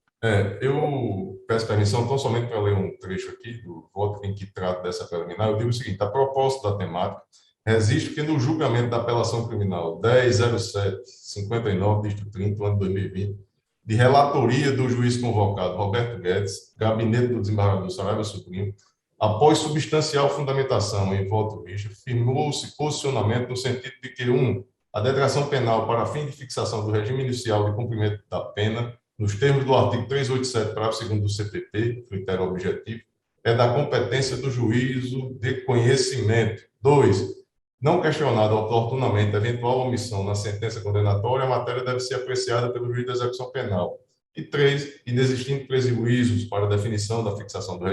Eu peço permissão tão somente para ler um trecho aqui do voto em que trata dessa preliminar. Eu digo o seguinte: a proposta da temática resiste que no julgamento da apelação criminal 10.07.59, dígito 30, ano de 2020, de relatoria do juiz convocado Roberto Guedes, gabinete do desembargador Saraiva Sobrinho, após substancial fundamentação em voto misto, firmou-se posicionamento no sentido de que, a detração penal para fim de fixação do regime inicial de cumprimento da pena, nos termos do artigo 387, parágrafo 2º do CPP, critério objetivo, é da competência do juízo de conhecimento. 2, não questionada oportunamente a eventual omissão na sentença condenatória, a matéria deve ser apreciada pelo juiz de execução penal. E 3, inexistindo prejuízos para a definição da fixação do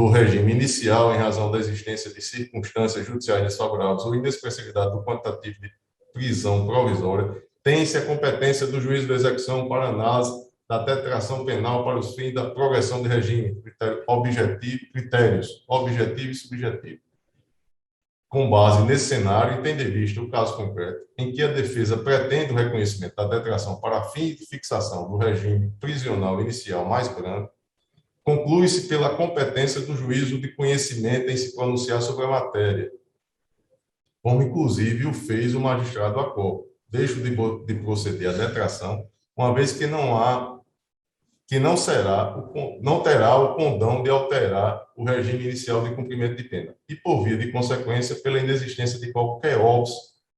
regime inicial em razão da existência de circunstâncias judiciais desfavoráveis ou inexpressividade do quantitativo de prisão provisória, tem-se a competência do juiz de execução para análise da detração penal para os fins da progressão de regime, critérios objetivo e subjetivo. Com base nesse cenário, e tendo em vista o caso concreto, em que a defesa pretende o reconhecimento da detração para fim de fixação do regime prisional inicial mais brando, conclui-se pela competência do juízo de conhecimento em se pronunciar sobre a matéria, como inclusive o fez o magistrado Acó. Deixo de proceder à detração, uma vez que não terá o condão de alterar o regime inicial de cumprimento de pena, e por via de consequência pela inexistência de qualquer óbice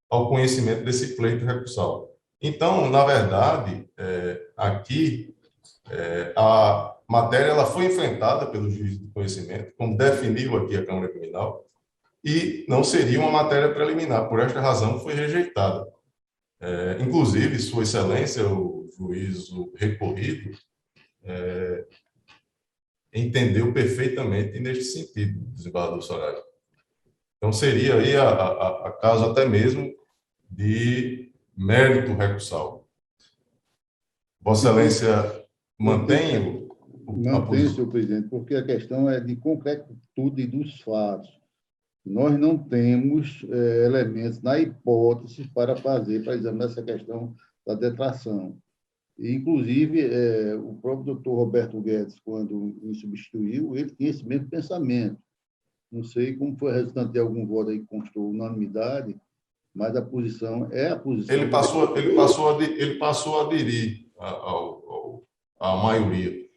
ao conhecimento desse pleito recursal. Então, na verdade, aqui, a matéria ela foi enfrentada pelo juiz de conhecimento, como definiu aqui a Câmara Criminal, e não seria uma matéria preliminar. Por esta razão, foi rejeitada. Inclusive, Sua Excelência, o juízo recorrido, entendeu perfeitamente neste sentido, desembargador Saraiva. Então, seria aí a caso até mesmo de mérito recursal. Vossa Excelência mantém Mantém, senhor presidente, porque a questão é de concretude dos fatos. Nós não temos elementos na hipótese para examinar essa questão da detração. E, inclusive, o próprio doutor Roberto Guedes, quando me substituiu, ele tinha esse mesmo pensamento. Não sei como foi resultante de algum voto aí que constou unanimidade, mas a posição é a posição... Ele passou a aderir à maioria.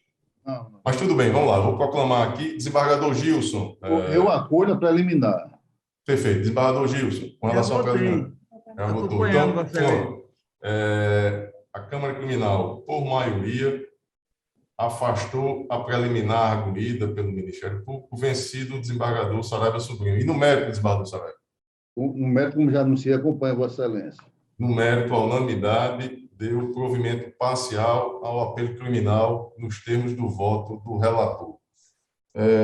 Não. Mas tudo bem, vamos lá. Eu vou proclamar aqui. Desembargador Gilson. Eu acolho a preliminar. Perfeito. Desembargador Gilson, com relação à preliminar. Já votou. Então, a Câmara Criminal, por maioria, afastou a preliminar arguída pelo Ministério Público, vencido o desembargador Saraiva Sobrinho. E no mérito, desembargador Saraiva? No mérito, como já anunciei, acompanha Vossa Excelência. No mérito, a unanimidade deu provimento parcial ao apelo criminal nos termos do voto do relator.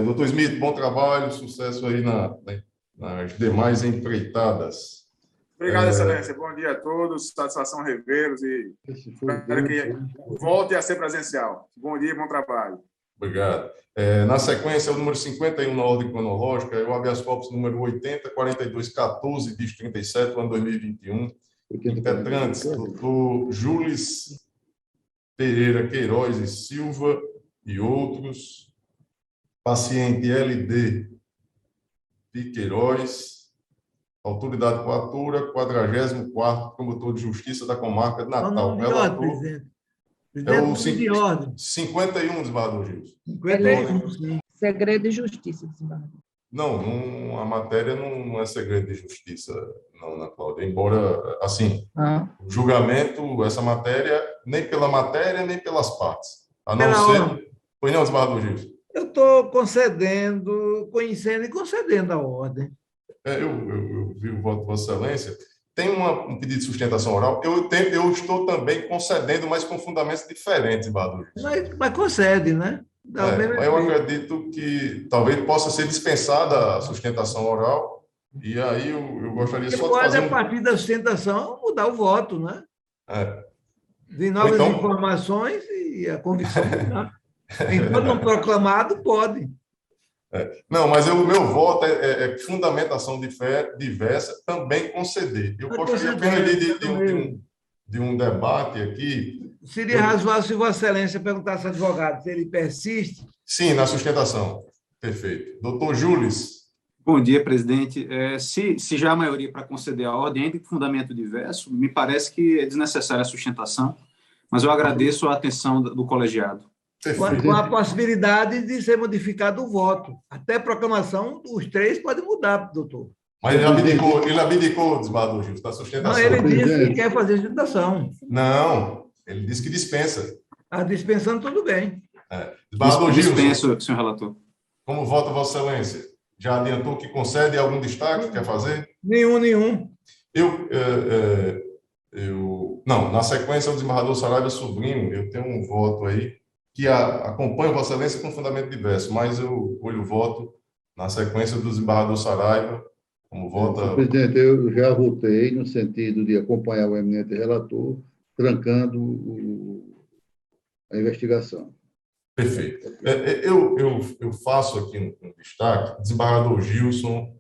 Doutor Smith, bom trabalho, sucesso aí nas demais empreitadas. Obrigado, Excelência. Bom dia a todos, satisfação revê-los e espero que volte a ser presencial. Bom dia e bom trabalho. Obrigado. Na sequência, o número 51 na ordem cronológica, é o habeas corpus número 80.42.14, dígito 37, ano 2021. Impetrantes, doutor Júlis Pereira Queiroz e Silva e outros. Paciente LD de Queiroz. Autoridade coatora, 44º Promotor de Justiça da Comarca de Natal. Relator é o 51, desembargador Gilson. 51, sim. Segredo de justiça, desembargador. Não, a matéria não é segredo de justiça, não, Ana Cláudia. Embora, assim, o julgamento, essa matéria, nem pela matéria, nem pelas partes. A não ser... Pois não, desembargador Gilson? Eu estou conhecendo e concedendo a ordem. Eu vi o voto de Vossa Excelência. tem um pedido de sustentação oral, eu estou também concedendo, mas com fundamentos diferentes, Badu. Mas concede, né? Dá o mesmo Mas eu efeito. acredito que talvez possa ser dispensada a sustentação oral, e aí eu gostaria Porque só de pode, fazer a partir da sustentação, mudar o voto, né? De novas então, informações e a convicção mudar. Enquanto não proclamado, pode. Não, mas o meu voto é fundamentação diversa, também conceder. Eu gostaria apenas de um debate aqui. Seria razoável se Vossa Excelência perguntasse ao advogado se ele persiste. Sim, na sustentação. Perfeito. Doutor Júlis. Bom dia, presidente. Se já há maioria para conceder a ordem, ainda com fundamento diverso, me parece que é desnecessária a sustentação, mas eu agradeço a atenção do colegiado. Com a possibilidade de ser modificado o voto. Até proclamação, os 3 podem mudar, doutor. Mas ele abdicou, desembargador Gil, da sustentação. Não, ele disse que quer fazer sustentação. Não, ele disse que dispensa. Dispensando, tudo bem. Desembargador Gil, dispenso, senhor relator. Como vota Vossa Excelência? Já adiantou que concede algum destaque? Quer fazer? Nenhum. Não, na sequência, o desembargador Saraiva Sobrinho, eu tenho um voto aí que acompanha Vossa Excelência com fundamento diverso, mas eu colho o voto na sequência do desembargador Saraiva, como vota... Presidente, eu já votei no sentido de acompanhar o eminente relator, trancando a investigação. Perfeito. Eu faço aqui um destaque, desembargador Gilson,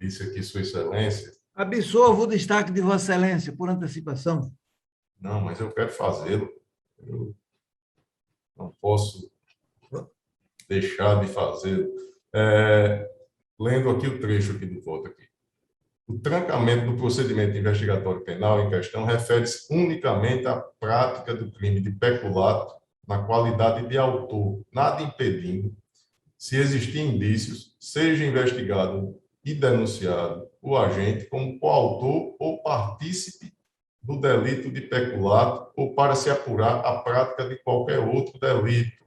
disse aqui Sua Excelência... Absolvo o destaque de Vossa Excelência, por antecipação. Não, mas eu quero fazê-lo. Eu não posso deixar de fazê-lo. Lendo aqui o trecho aqui do voto aqui. O trancamento do procedimento investigatório penal em questão refere-se unicamente à prática do crime de peculato na qualidade de autor, nada impedindo, se existir indícios, seja investigado e denunciado o agente como coautor ou partícipe do delito de peculato ou para se apurar a prática de qualquer outro delito.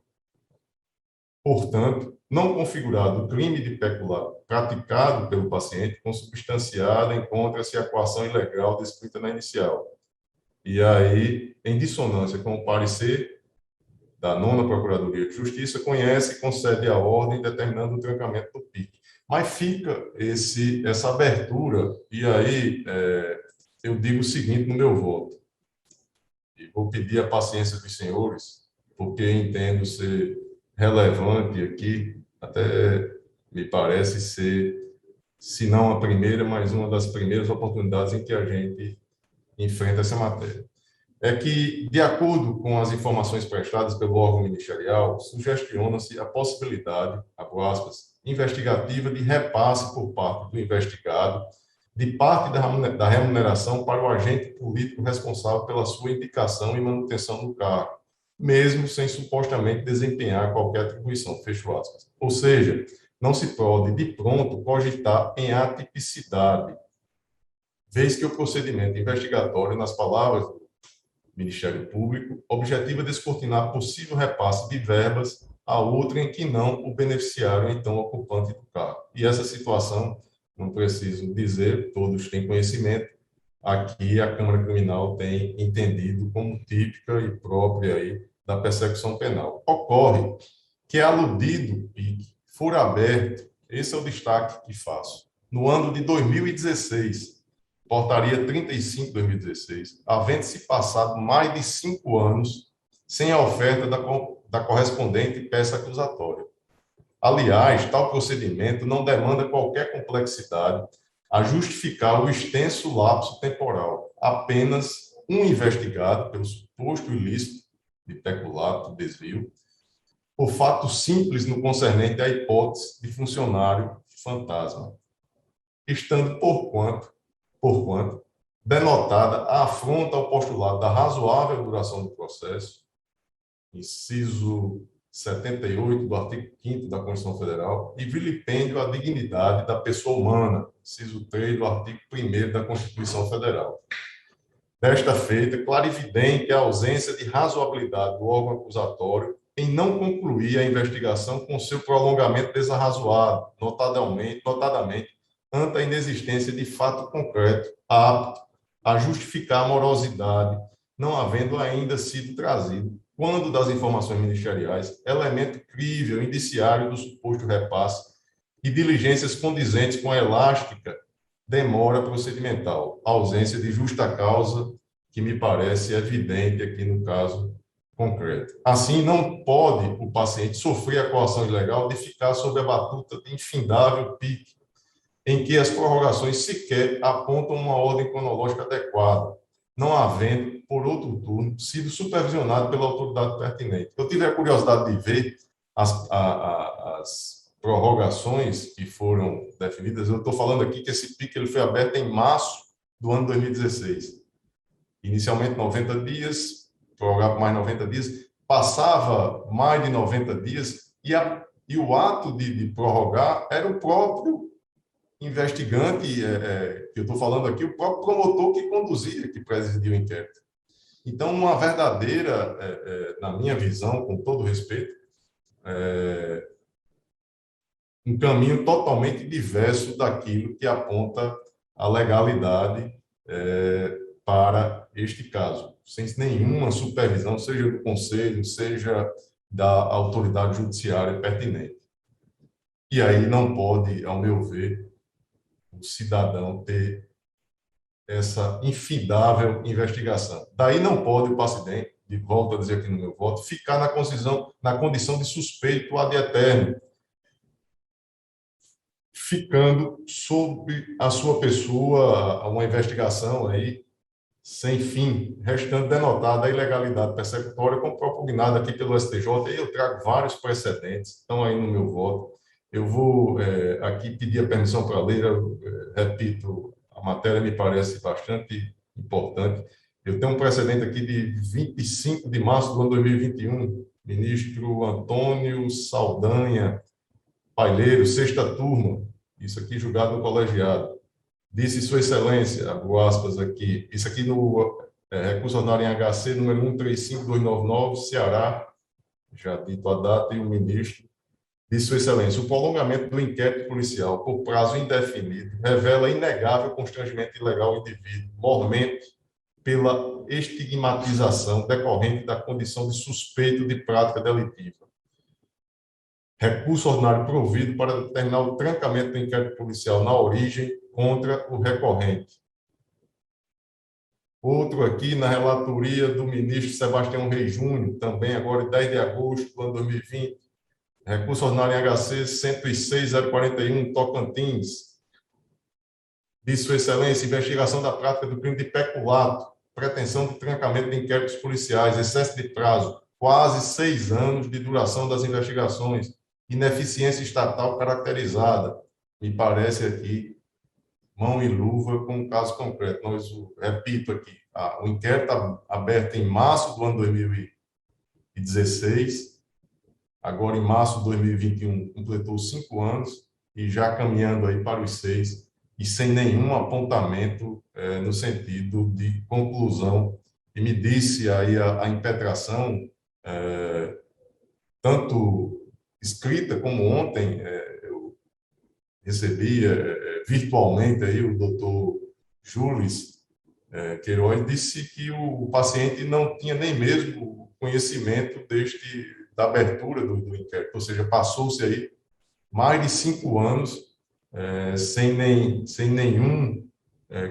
Portanto, não configurado o crime de peculato praticado pelo paciente, consubstanciada encontra-se a coação ilegal descrita na inicial. E aí, em dissonância com o parecer da 9ª Procuradoria de Justiça, conhece e concede a ordem determinando o trancamento do PIC. Mas fica essa abertura, e aí eu digo o seguinte no meu voto, e vou pedir a paciência dos senhores, porque entendo ser relevante aqui, até me parece ser, se não a primeira, mas uma das primeiras oportunidades em que a gente enfrenta essa matéria. É que, de acordo com as informações prestadas pelo órgão ministerial, sugestiona-se a possibilidade, abro aspas, investigativa de repasse por parte do investigado de parte da remuneração para o agente político responsável pela sua indicação e manutenção no cargo, mesmo sem supostamente desempenhar qualquer atribuição, fecho aspas. Ou seja, não se pode, de pronto, cogitar em atipicidade, vez que o procedimento investigatório, nas palavras do Ministério Público, objetiva descortinar possível repasse de verbas a outra em que não o beneficiário, então, ocupante do cargo. E essa situação, não preciso dizer, todos têm conhecimento, aqui a Câmara Criminal tem entendido como típica e própria aí da persecução penal. Ocorre que é aludido e for aberto, esse é o destaque que faço, no ano de 2016, Portaria 35/2016, havendo-se passado mais de 5 anos sem a oferta da correspondente peça acusatória. Aliás, tal procedimento não demanda qualquer complexidade a justificar o extenso lapso temporal. Apenas um investigado pelo suposto ilícito de peculato, desvio, por fato simples no concernente à hipótese de funcionário fantasma, estando, por quanto denotada a afronta ao postulado da razoável duração do processo, inciso 78 do artigo 5º da Constituição Federal, e vilipêndio à dignidade da pessoa humana, inciso 3 do artigo 1º da Constituição Federal. Desta feita, clarividente a ausência de razoabilidade do órgão acusatório em não concluir a investigação com seu prolongamento desarrazoado, notadamente ante a inexistência de fato concreto apto a justificar a morosidade, não havendo ainda sido trazido, quando das informações ministeriais, elemento crível, indiciário do suposto repasse e diligências condizentes com a elástica demora procedimental, ausência de justa causa, que me parece evidente aqui no caso concreto. Assim, não pode o paciente sofrer a coação ilegal de ficar sob a batuta de infindável pique, em que as prorrogações sequer apontam uma ordem cronológica adequada, não havendo, por outro turno, sido supervisionado pela autoridade pertinente. Eu tive a curiosidade de ver as prorrogações que foram definidas. Eu estou falando aqui que esse pique ele foi aberto em março do ano 2016. Inicialmente 90 dias, prorrogava por mais 90 dias, passava mais de 90 dias e o ato de prorrogar era o próprio investigante, que eu estou falando aqui, o próprio promotor que conduzia, que presidia o inquérito. Então, uma verdadeira, na minha visão, com todo respeito, um caminho totalmente diverso daquilo que aponta a legalidade para este caso, sem nenhuma supervisão, seja do Conselho, seja da autoridade judiciária pertinente. E aí não pode, ao meu ver, o cidadão ter essa infindável investigação. Daí não pode o paciente, de volta a dizer aqui no meu voto, ficar na condição de suspeito ad eterno, ficando sob a sua pessoa uma investigação aí sem fim, restando denotada a ilegalidade persecutória, como propugnada aqui pelo STJ, e eu trago vários precedentes, estão aí no meu voto. Eu vou aqui pedir a permissão para ler, repito, a matéria me parece bastante importante. Eu tenho um precedente aqui de 25 de março do ano 2021, ministro Antônio Saldanha Pailheiro, sexta turma, isso aqui julgado no colegiado. Disse Sua Excelência, abro aspas aqui, isso aqui no recurso ordinário em HC, número 135299, Ceará, já dito a data, e o ministro, disse Sua Excelência, o prolongamento do inquérito policial por prazo indefinido revela inegável constrangimento ilegal ao indivíduo, mormente pela estigmatização decorrente da condição de suspeito de prática delitiva. Recurso ordinário provido para determinar o trancamento do inquérito policial na origem contra o recorrente. Outro aqui na relatoria do ministro Sebastião Reis Júnior, também agora 10 de agosto do ano 2020, recurso ordinário em HC 106.041, Tocantins. De Sua Excelência, investigação da prática do crime de peculato, pretensão de trancamento de inquéritos policiais, excesso de prazo, quase 6 anos de duração das investigações, ineficiência estatal caracterizada. Me parece aqui mão e luva com um caso concreto. Nós, repito aqui, o inquérito aberto em março do ano 2016, agora em março de 2021 completou 5 anos e já caminhando aí para os 6 e sem nenhum apontamento no sentido de conclusão. E me disse aí a impetração, tanto escrita como ontem, eu recebi virtualmente aí o doutor Jules Queiroz, disse que o paciente não tinha nem mesmo conhecimento da abertura do inquérito, ou seja, passou-se aí mais de 5 anos sem nenhum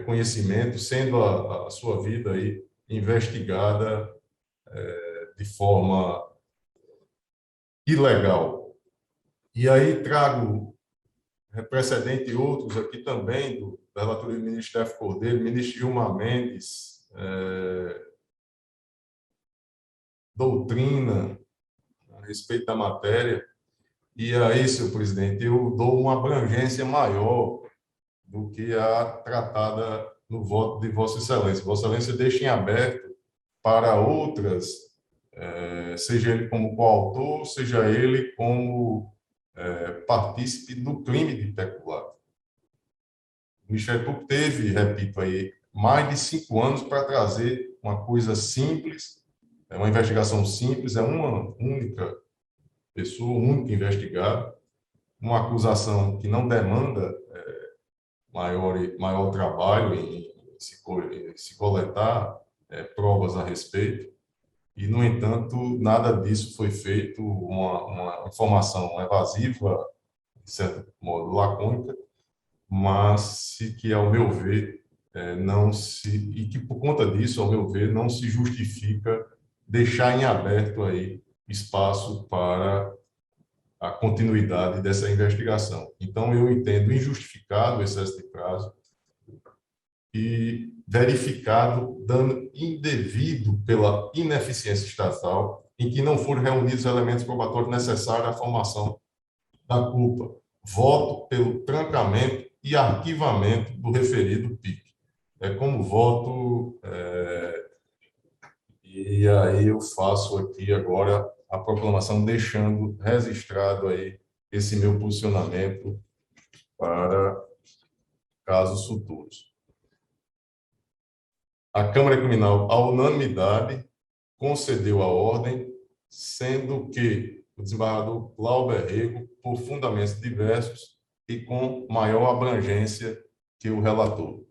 conhecimento, sendo a sua vida aí investigada de forma ilegal. E aí trago precedente e outros aqui também, da relatoria do ministro F. Cordeiro, ministro Gilmar Mendes, doutrina a respeito da matéria. E aí, senhor presidente, eu dou uma abrangência maior do que a tratada no voto de Vossa Excelência. Vossa Excelência deixa em aberto para outras, seja ele como coautor, seja ele como partícipe do crime de peculato. O Ministério Público teve, repito aí, mais de 5 anos para trazer uma coisa simples, É uma investigação simples, é uma única pessoa, um único investigado, uma acusação que não demanda maior trabalho em se coletar provas a respeito, e, no entanto, nada disso foi feito, uma informação evasiva, de certo modo lacônica, mas que, ao meu ver, e que, por conta disso, ao meu ver, não se justifica deixar em aberto aí espaço para a continuidade dessa investigação. Então, eu entendo injustificado o excesso de prazo e verificado dano indevido pela ineficiência estatal, em que não foram reunidos elementos probatórios necessários à formação da culpa. Voto pelo trancamento e arquivamento do referido PIC. Como voto, e aí eu faço aqui agora a proclamação, deixando registrado aí esse meu posicionamento para casos futuros. A Câmara Criminal, à unanimidade, concedeu a ordem, sendo que o desembargador Glauber Rego, por fundamentos diversos e com maior abrangência que o relator.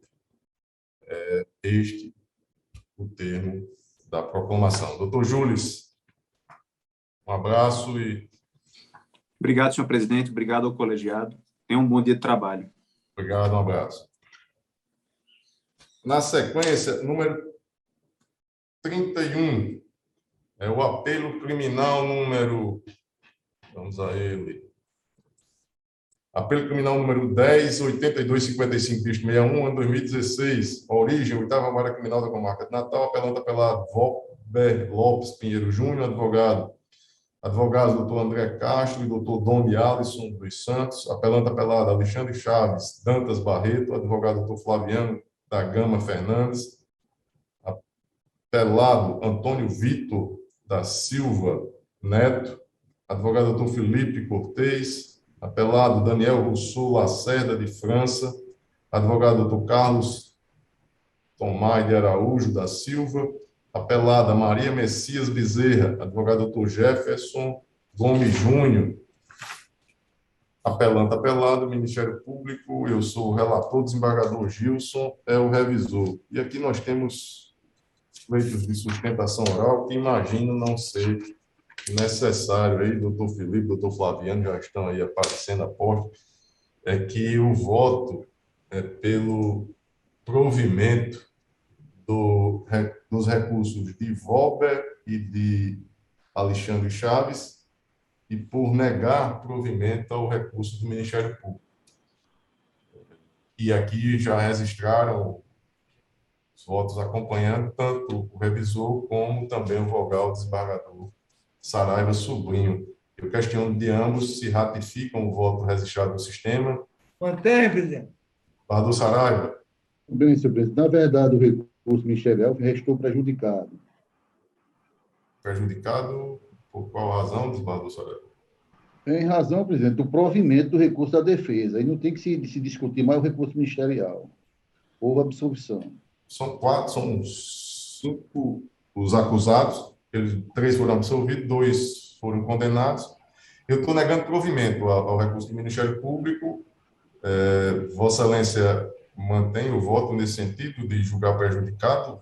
Este o termo da proclamação. Doutor Júlio, um abraço e... Obrigado, senhor presidente. Obrigado ao colegiado. Tenha um bom dia de trabalho. Obrigado, um abraço. Na sequência, número 31, é o apelo criminal número... Vamos a ele. Apelo criminal número 10.8255-61, ano 2016. Origem, 8ª Vara Criminal da Comarca de Natal, apelante pela Valber Lopes Pinheiro Júnior, advogado. Advogados doutor André Castro e doutor Dom Alisson dos Santos. Apelante apelado Alexandre Chaves Dantas Barreto, advogado doutor Flaviano da Gama Fernandes. Apelado Antônio Vitor da Silva Neto. Advogado doutor Felipe Cortez. Apelado Daniel Rousseau Lacerda de França. Advogado doutor Carlos Tomás de Araújo da Silva. Apelada Maria Messias Bezerra. Advogado doutor Jefferson Gomes Júnior. Apelante apelado, Ministério Público, eu sou o relator, desembargador Gilson é o revisor. E aqui nós temos leitos de sustentação oral que imagino não ser necessário, aí, doutor Felipe, doutor Flaviano já estão aí aparecendo a porta, que o voto pelo provimento dos recursos de Valber e de Alexandre Chaves e por negar provimento ao recurso do Ministério Público. E aqui já registraram os votos acompanhando tanto o revisor como também o vogal desembargador Saraiva Sobrinho. Eu questiono de ambos se ratificam o voto registrado no sistema. Mantém, presidente. Desembargador Saraiva. Bem, senhor presidente. Na verdade, o recurso ministerial restou prejudicado. Prejudicado por qual razão, desembargador Saraiva? Em razão, presidente, do provimento do recurso da defesa. Aí não tem que se discutir mais o recurso ministerial. Houve absolvição. São 5 os acusados, 3 foram absolvidos, 2 foram condenados. Eu estou negando provimento ao recurso do Ministério Público. Vossa Excelência mantém o voto nesse sentido de julgar prejudicado?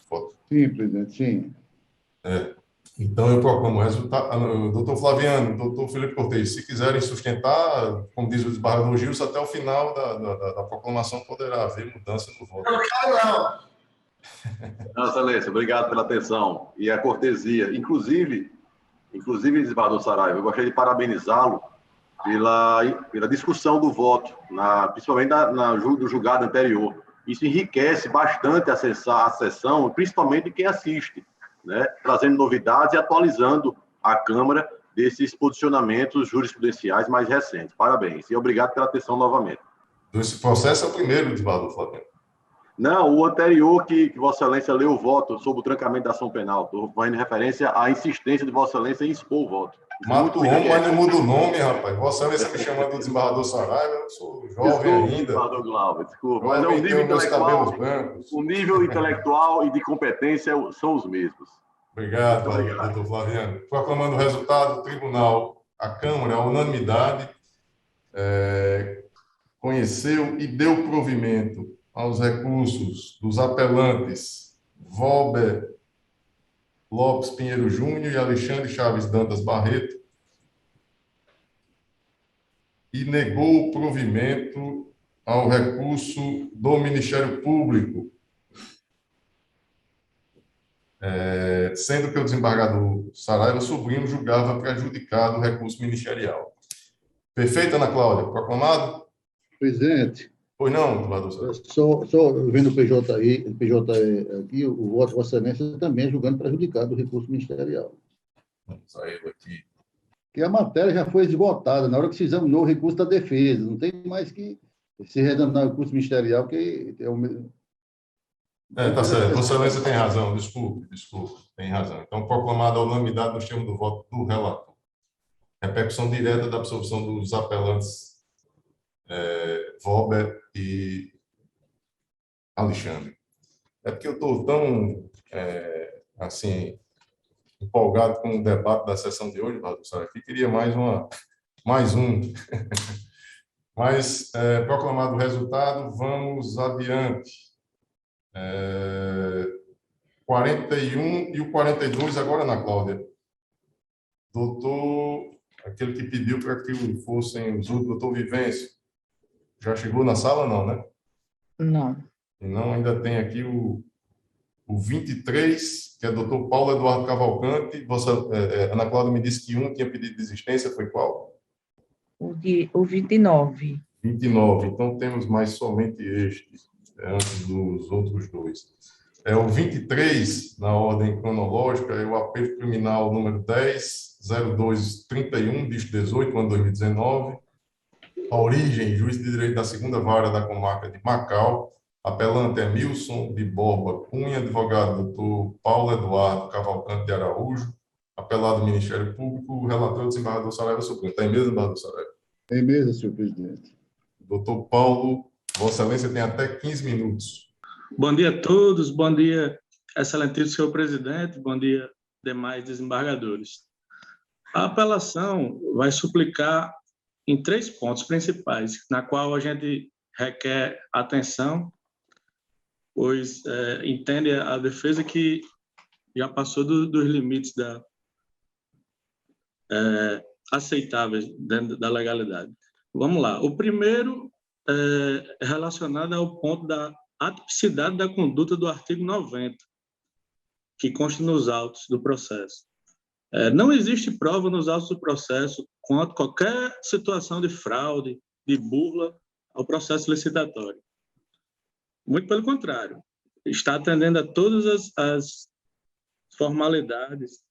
Voto. Sim, presidente, sim. Então, eu proclamo o resultado. Doutor Flaviano, doutor Felipe Cortez, se quiserem sustentar, como diz o desembargador Gilson, até o final da proclamação poderá haver mudança no voto. Não quero, não. Não, Excelência, obrigado pela atenção e a cortesia. Inclusive, desembargador Saraiva, eu gostaria de parabenizá-lo pela discussão do voto, principalmente do julgado anterior. Isso enriquece bastante a sessão, principalmente quem assiste, né? Trazendo novidades e atualizando a Câmara desses posicionamentos jurisprudenciais mais recentes. Parabéns e obrigado pela atenção novamente. Esse processo é o primeiro, desembargador Flaviano. Não, o anterior que Vossa Excelência leu o voto sobre o trancamento da ação penal. Estou fazendo referência à insistência de Vossa Excelência em expor o voto. Mata o homem, mas não muda o nome, rapaz. Vossa Excelência me chamando de desembargador Saraiva, eu sou jovem ainda. Desembargador Glauber, desculpa. Jovem, mas é o nível intelectual e de competência são os mesmos. Obrigado, doutor Flaviano. Proclamando o resultado do tribunal, a Câmara, a unanimidade, conheceu e deu provimento aos recursos dos apelantes Valber Lopes Pinheiro Júnior e Alexandre Chaves Dantas Barreto e negou o provimento ao recurso do Ministério Público, sendo que o desembargador Saraiva Sobrinho julgava prejudicado o recurso ministerial. Perfeito, Ana Cláudia? Proclamado? Presidente. Pois não, desembargador Saraiva. Só vendo o PJ aqui, o voto de Vossa Excelência também é julgando prejudicado o recurso ministerial. Vamos a ele aqui. Que a matéria já foi esgotada na hora que se examinou o recurso da defesa. Não tem mais que se reexaminar o recurso ministerial, que é o mesmo. Tá certo. Vossa Excelência tem razão. Desculpe. Tem razão. Então, proclamada a unanimidade nos termos do voto do relator. Repercussão direta da absolvição dos apelantes Valber e Alexandre. É porque eu estou tão, assim, empolgado com o debate da sessão de hoje, Valdir, que queria mais um. Mas, proclamado o resultado, vamos adiante. 41 e o 42, agora, Ana Cláudia. Doutor, aquele que pediu para que fossem os outros, doutor Vivêncio. Já chegou na sala, não, né? Não. E não, ainda tem aqui o 23, que é o doutor Paulo Eduardo Cavalcante. Ana Cláudia me disse que um tinha pedido desistência, foi qual? O 29. 29, então temos mais somente este, antes dos outros dois. O 23, na ordem cronológica, é o aperto criminal número 10.0231, bicho 18, ano 2019. A origem, juiz de direito da segunda vara da comarca de Macau. Apelante é Milson de Borba Cunha, advogado doutor Paulo Eduardo Cavalcante de Araújo, apelado do Ministério Público, relator do desembargador Saraiva Sobrinho. Está em mesa, desembargador Saraiva? Em mesa, senhor presidente. Doutor Paulo, Vossa Excelência tem até 15 minutos. Bom dia a todos, bom dia, excelentíssimo senhor presidente, bom dia, demais desembargadores. A apelação vai suplicar em 3 pontos principais, na qual a gente requer atenção, pois entende a defesa que já passou dos limites aceitáveis dentro da legalidade. Vamos lá. O primeiro é relacionado ao ponto da atipicidade da conduta do artigo 90, que consta nos autos do processo. Não existe prova nos autos do processo quanto a qualquer situação de fraude, de burla ao processo licitatório. Muito pelo contrário, está atendendo a todas as formalidades,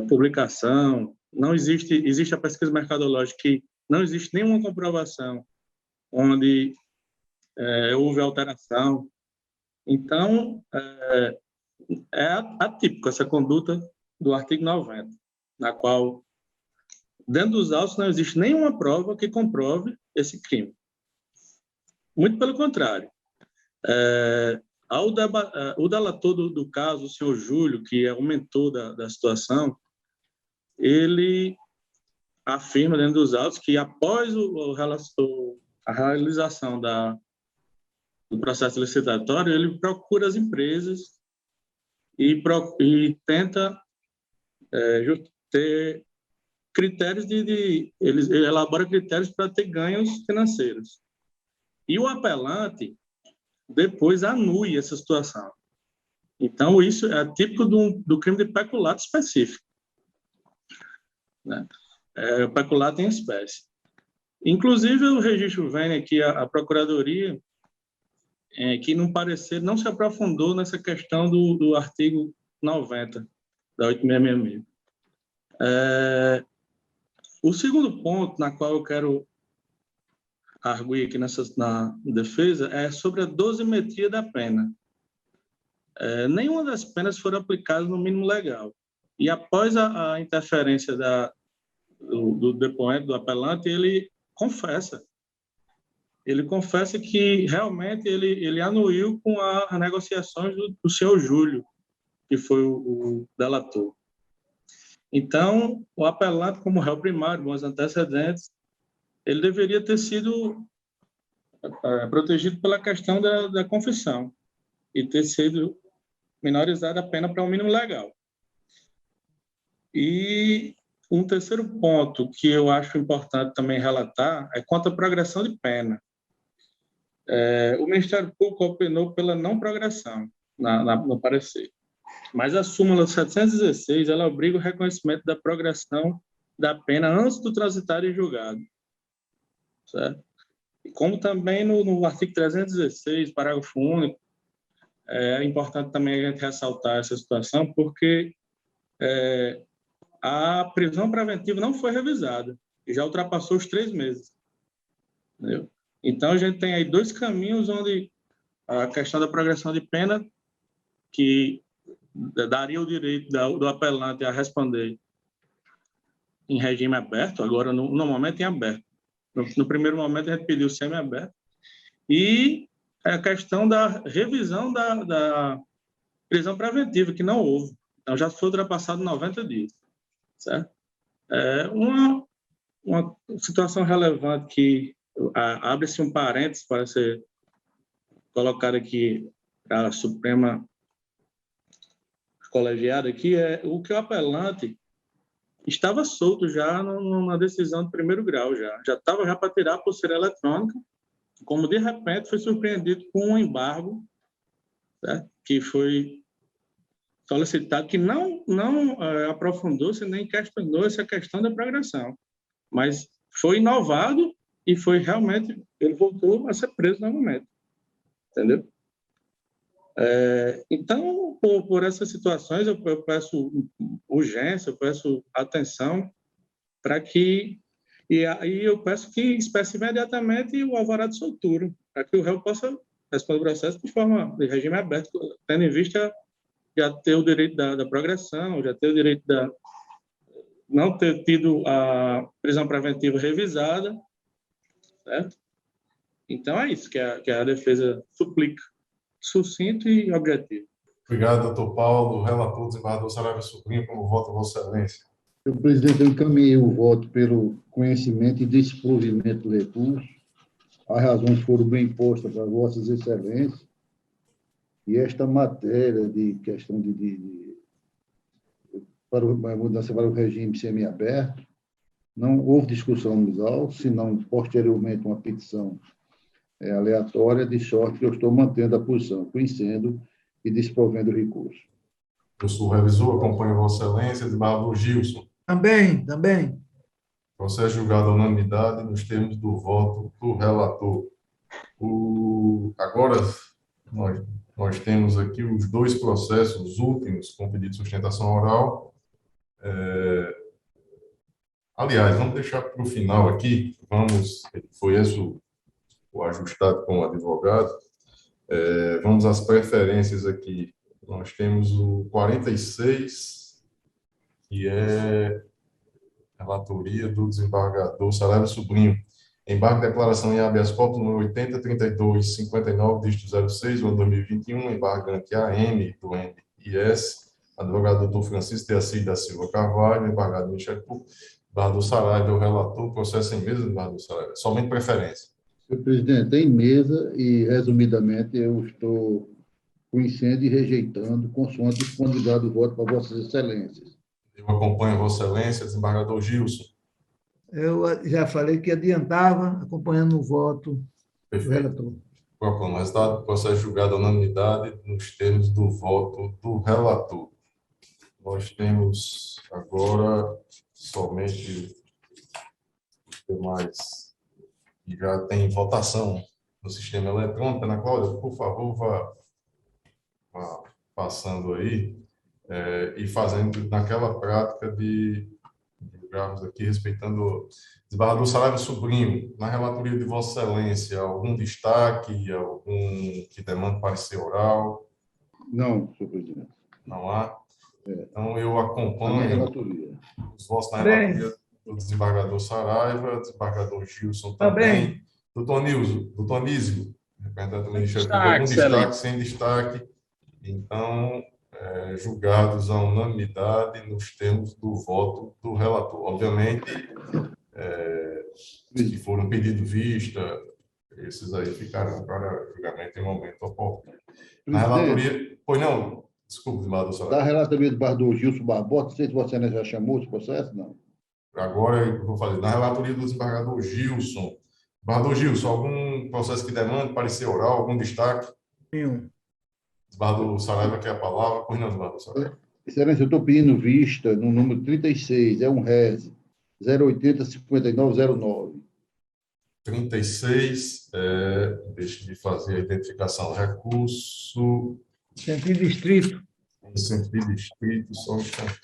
publicação, não existe a pesquisa mercadológica que não existe nenhuma comprovação onde houve alteração. Então, é atípico essa conduta do artigo 90, na qual, dentro dos autos, não existe nenhuma prova que comprove esse crime. Muito pelo contrário. O delator do caso, o senhor Júlio, que é o mentor da situação, ele afirma dentro dos autos que após a realização do processo licitatório, ele procura as empresas e tenta ter critérios ele elabora critérios para ter ganhos financeiros. E o apelante depois anui essa situação. Então, isso é típico do crime de peculato específico, né? O peculato em espécie. Inclusive, o registro vem aqui, a Procuradoria, que no parecer não se aprofundou nessa questão do artigo 90 da 8666. O segundo ponto na qual eu quero arguir aqui na defesa é sobre a dosimetria da pena. Nenhuma das penas foram aplicadas no mínimo legal. E após a interferência do depoente, do apelante, ele confessa. ele confessa que realmente ele anuiu com as negociações do senhor Júlio, que foi o delator. Então, o apelante, como réu primário, com os antecedentes, ele deveria ter sido protegido pela questão da confissão e ter sido minorizada a pena para o mínimo legal. E um terceiro ponto que eu acho importante também relatar é quanto à progressão de pena. O Ministério Público opinou pela não progressão no parecer, mas a súmula 716 ela obriga o reconhecimento da progressão da pena antes do transitário em julgado, certo? E como também no artigo 316, parágrafo único, é importante também a gente ressaltar essa situação, porque a prisão preventiva não foi revisada e já ultrapassou os 3 meses. Entendeu? Então, a gente tem aí 2 caminhos onde a questão da progressão de pena, que daria o direito do apelante a responder em regime aberto, agora no momento em aberto. No primeiro momento, a gente pediu semi-aberto, e a questão da revisão da prisão preventiva, que não houve. Então, já foi ultrapassado 90 dias. Certo? Uma situação relevante que abre-se um parênteses para ser colocado aqui a Suprema colegiada aqui, é o que o apelante estava solto já numa decisão de primeiro grau, já estava para tirar a pulseira eletrônica, como de repente foi surpreendido com um embargo, certo? Que foi solicitado, que não aprofundou-se nem questionou essa questão da progressão, mas foi inovado e foi realmente, ele voltou a ser preso novamente, entendeu? Então, por essas situações, eu peço urgência, eu peço atenção para que, e aí eu peço que espécie imediatamente o alvará de soltura, para que o réu possa responder o processo de forma de regime aberto, tendo em vista já ter o direito da progressão, já ter o direito não ter tido a prisão preventiva revisada, certo? Então, é isso que a defesa suplica, sucinto e objetivo. Obrigado, doutor Paulo. Relator, desembargador Saraiva Sobrinho, como voto, Vossa Excelência. Senhor presidente, eu encaminhei o voto pelo conhecimento e desprovimento do recurso. As razões foram bem postas para Vossas Excelências. E esta matéria de questão para a mudança para o regime semiaberto, não houve discussão nos autos, senão posteriormente uma petição aleatória, de sorte que eu estou mantendo a posição, conhecendo e desprovendo o recurso. Eu sou o revisor, acompanho Vossa Excelência, desembargador Gilson. Também. Processo julgado à unanimidade nos termos do voto do relator. Agora, nós temos aqui os 2 processos últimos com pedido de sustentação oral. Aliás, vamos deixar para o final aqui. Foi esse o ajustado com o advogado. Vamos às preferências aqui. Nós temos o 46, que é relatoria do desembargador Saraiva Sobrinho. Embargo de declaração em habeas corpus número 80.32.59, dígito 06, ano 2021, embargante AM do MIS, advogado doutor Francisco de Assis da Silva Carvalho, embargado do Ministério Público, embargador Saraiva, o relator, processo em mesa, embargador Saraiva, somente preferência. Senhor presidente, em mesa e, resumidamente, eu estou conhecendo e rejeitando, consoante disponibilidade do voto para Vossas Excelências. Eu acompanho Vossa Excelência, desembargador Gilson. Eu já falei que adiantava, acompanhando o voto do relator. Proclamo o resultado do processo julgado à unanimidade nos termos do voto do relator. Nós temos agora somente os demais que já tem votação no sistema eletrônico. Ana Cláudia, por favor, vá passando aí e fazendo naquela prática de julgarmos aqui, respeitando o desembargador Saraiva Sobrinho, na relatoria de Vossa Excelência, algum destaque, algum que demanda parecer oral? Não, senhor presidente. Não há? Então, eu acompanho os votos na relatoria do desembargador Saraiva, desembargador Gilson também, Doutor Anísio, representante do Ministério Público, algum destaque, sem destaque. Então, julgados à unanimidade nos termos do voto do relator. Obviamente, que foram pedido vista, esses aí ficarão para julgamento em momento oportuno. Na relatoria... Pois não, desculpe, desembargador Saraiva. Da relatoria do desembargador Gilson Barbosa, não sei se você já chamou esse processo, não? Agora eu vou fazer. Na relatoria do desembargador Gilson. Desembargador Gilson, algum processo que demande parecer oral, algum destaque? Nenhum. Desembargador Saraiva quer a palavra. Pois não, desembargador Saraiva. Excelência, eu estou pedindo vista no número 36, é um RES, 080-5909. 36, deixa eu fazer a identificação. Recurso... Sentido distrito. Sentido distrito, só um instante.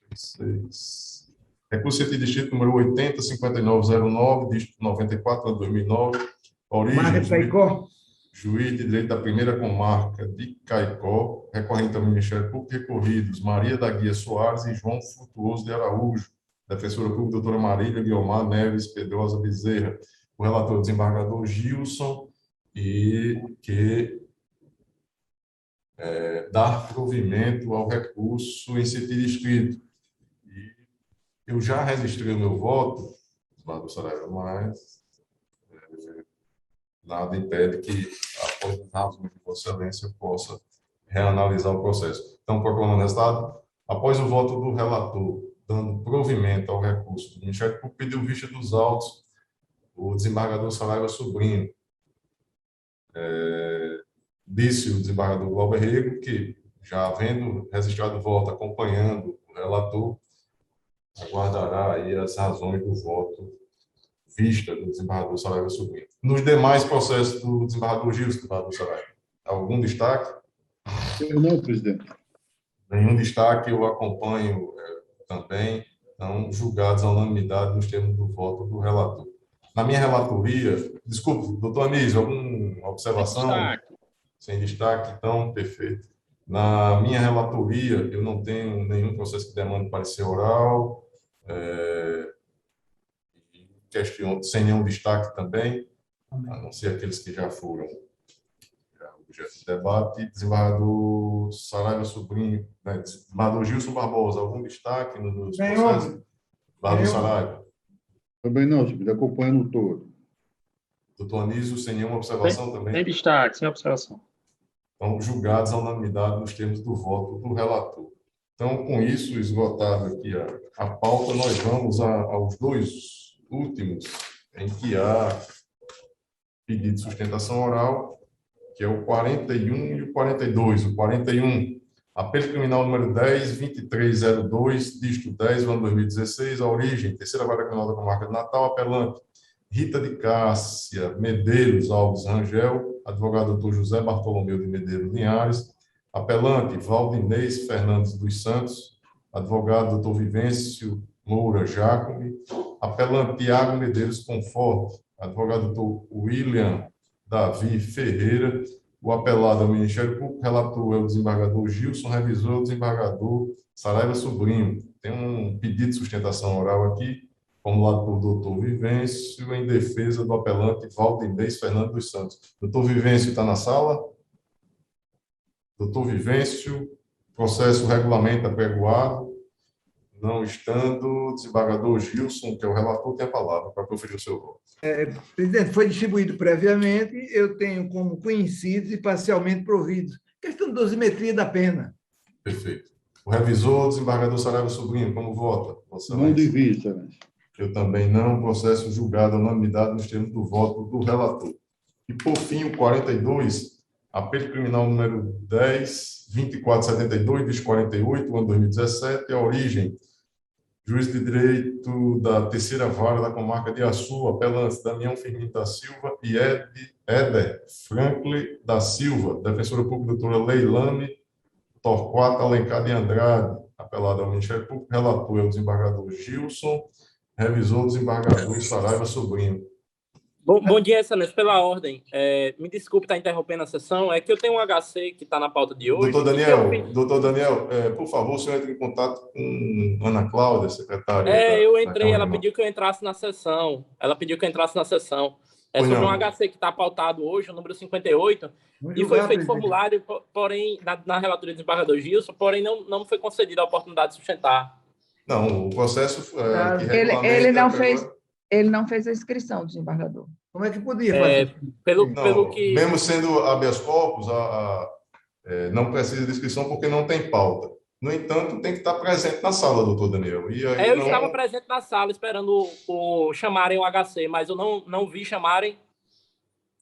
36. Recurso sentido distrito número 80-5909, dígito 94 de 2009. Origem... Marca de Caicó. Juiz de Direito da Primeira Comarca de Caicó, recorrente ao Ministério Público, recorridos Maria da Guia Soares e João Frutuoso de Araújo, defensora pública doutora Marília Guiomar Neves Pedrosa Bezerra, o relator desembargador Gilson, e que dá provimento ao recurso em sentido escrito. E eu já registrei o meu voto, desembargador Saraiva, mas nada impede que, após os razões de Vossa Excelência, possa reanalisar o processo. Então, proclamando o resultado, após o voto do relator, dando provimento ao recurso do Ministério Público, pediu vista dos autos o desembargador Saraiva Sobrinho. Disse o desembargador Glauber Rego que, já havendo registrado o voto, acompanhando o relator, aguardará aí as razões do voto vista do desembargador Saraiva Sobrinho. Nos demais processos do desembargador Gilson, desembargador Saraiva, algum destaque? Eu não, presidente. Nenhum destaque, eu acompanho também, então, julgados à unanimidade nos termos do voto do relator. Na minha relatoria, desculpe, doutor Anísio, alguma observação? Sem destaque, então, perfeito. Na minha relatoria, eu não tenho nenhum processo que demande parecer oral, sem nenhum destaque também, a não ser aqueles que já foram objeto de debate. Desembargador Saraiva Sobrinho, desembargador Gilson Barbosa, algum destaque nos processos? Desembargador Saraiva. Também não, senhor, acompanhando todo. Doutor Anísio, sem nenhuma observação também? Sem destaque, sem observação. Então, julgados à unanimidade nos termos do voto do relator. Então, com isso, esgotado aqui a pauta, nós vamos aos dois últimos, em que há pedido de sustentação oral, que é o 41 e o 42. O 41, apelo criminal número 10-2302, dígito 10, ano 2016, a origem, terceira vara criminal da comarca de Natal, apelante Rita de Cássia Medeiros Alves Rangel, advogado doutor José Bartolomeu de Medeiros Linhares, apelante Valdinês Fernandes dos Santos, advogado doutor Vivêncio Moura Jacome, apelante Tiago Medeiros Conforto, advogado doutor William Davi Ferreira, o apelado ao Ministério Público, relator é o desembargador Gilson, revisor é o desembargador Saraiva Sobrinho. Tem um pedido de sustentação oral aqui, formulado por doutor Vivêncio, em defesa do apelante Valdinês Fernandes dos Santos. Doutor Vivêncio está na sala? Doutor Vivêncio, processo regulamento apregoado. Não estando, desembargador Gilson, que é o relator, tem a palavra para proferir o seu voto. Presidente, foi distribuído previamente, eu tenho como conhecidos e parcialmente providos. Questão de dosimetria da pena. Perfeito. O revisor, desembargador Saraiva Sobrinho, como vota? Não de vista, né? Eu também não. Processo julgado à unanimidade nos termos do voto do relator. E, por fim, o 42, apelo criminal número 10-2472, dígito 48, ano 2017, a origem, juiz de direito da terceira vara da comarca de Açu, apelantes Damião Firmino da Silva e Éder Franklin da Silva, defensora pública doutora Leilane Torquato Alencar de Andrade, apelado ao Ministério Público, relator é o desembargador Gilson, revisor o desembargador Saraiva Sobrinho. Bom dia, excelência. Pela ordem, me desculpe estar interrompendo a sessão, é que eu tenho um HC que está na pauta de hoje. Doutor Daniel, por favor, o senhor entre em contato com Ana Cláudia, secretária. Eu entrei, ela pediu que eu entrasse na sessão. É sobre um HC que está pautado hoje, o número 58, e foi feito formulário, porém, na relatoria do desembargador Gilson, porém não foi concedida a oportunidade de sustentar. Não, o processo que ele não fez a inscrição, desembargador. Como é que podia fazer? Pelo que... Mesmo sendo habeas corpus, não precisa de inscrição porque não tem pauta. No entanto, tem que estar presente na sala, doutor Daniel. E aí eu estava presente na sala, esperando chamarem o HC, mas eu não vi chamarem.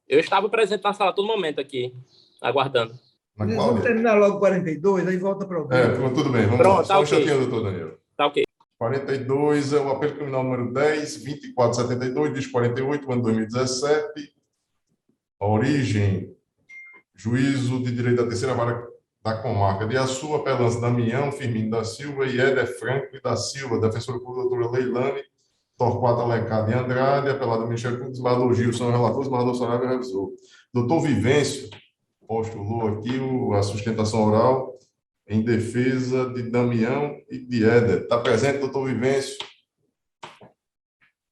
Eu estava presente na sala a todo momento aqui, aguardando. Vamos terminar logo 42, aí volta para o... Tudo bem, vamos lá. Só um instantinho, doutor Daniel. Tá ok. 42 é o apelo criminal número 10, 2472, diz 48, ano 2017. A origem, juízo de direito da terceira vara da comarca de Açu, apelância Damião Firmino da Silva e Éder Franco da Silva, defensora pública doutora Leilane Torquato Alencar de Andrade, apelado do Ministério Público, desembargador Gilson, relator, desembargador Saraiva, revisor. Doutor Vivêncio postulou aqui a sustentação oral em defesa de Damião e de Éder. Está presente, doutor Vivêncio?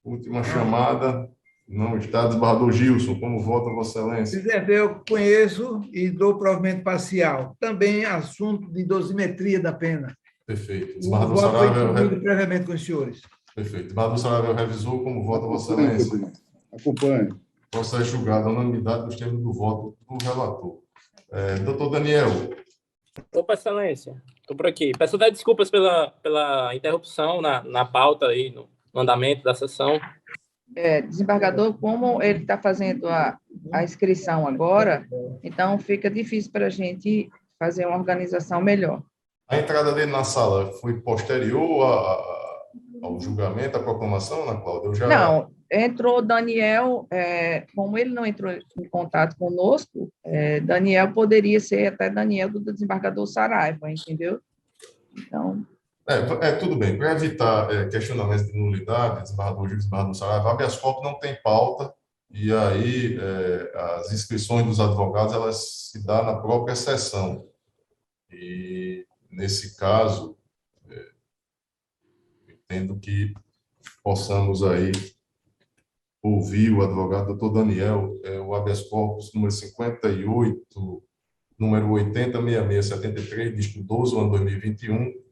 Última chamada. Não está. Desembargador Gilson, como vota Vossa Excelência? Presidente, eu conheço e dou provimento parcial. Também assunto de dosimetria da pena. Perfeito. Desembargador Saraiva... previamente com os senhores. Perfeito. Desembargador Saraiva revisou, como vota Vossa Excelência? Acompanhe. Processo julgado a unanimidade dos termos do voto do relator. Doutor Daniel. Opa, Excelência. Estou por aqui. Peço até desculpas pela interrupção na pauta aí, no andamento da sessão. Desembargador, como ele está fazendo a inscrição agora, então fica difícil para a gente fazer uma organização melhor. A entrada dele na sala foi posterior ao julgamento, à proclamação, Ana Cláudia? Não, entrou Daniel, como ele não entrou em contato conosco, Daniel poderia ser até Daniel do desembargador Saraiva, entendeu? Então... tudo bem. Para evitar questionamentos de nulidade, desembargador Gil, desembargador Saraiva, habeas corpus não tem pauta, e aí as inscrições dos advogados elas se dão na própria sessão. E, nesse caso, entendo que possamos aí ouvir o advogado doutor Daniel, o habeas corpus número 58, número 806673, dígito 12, ano 2021,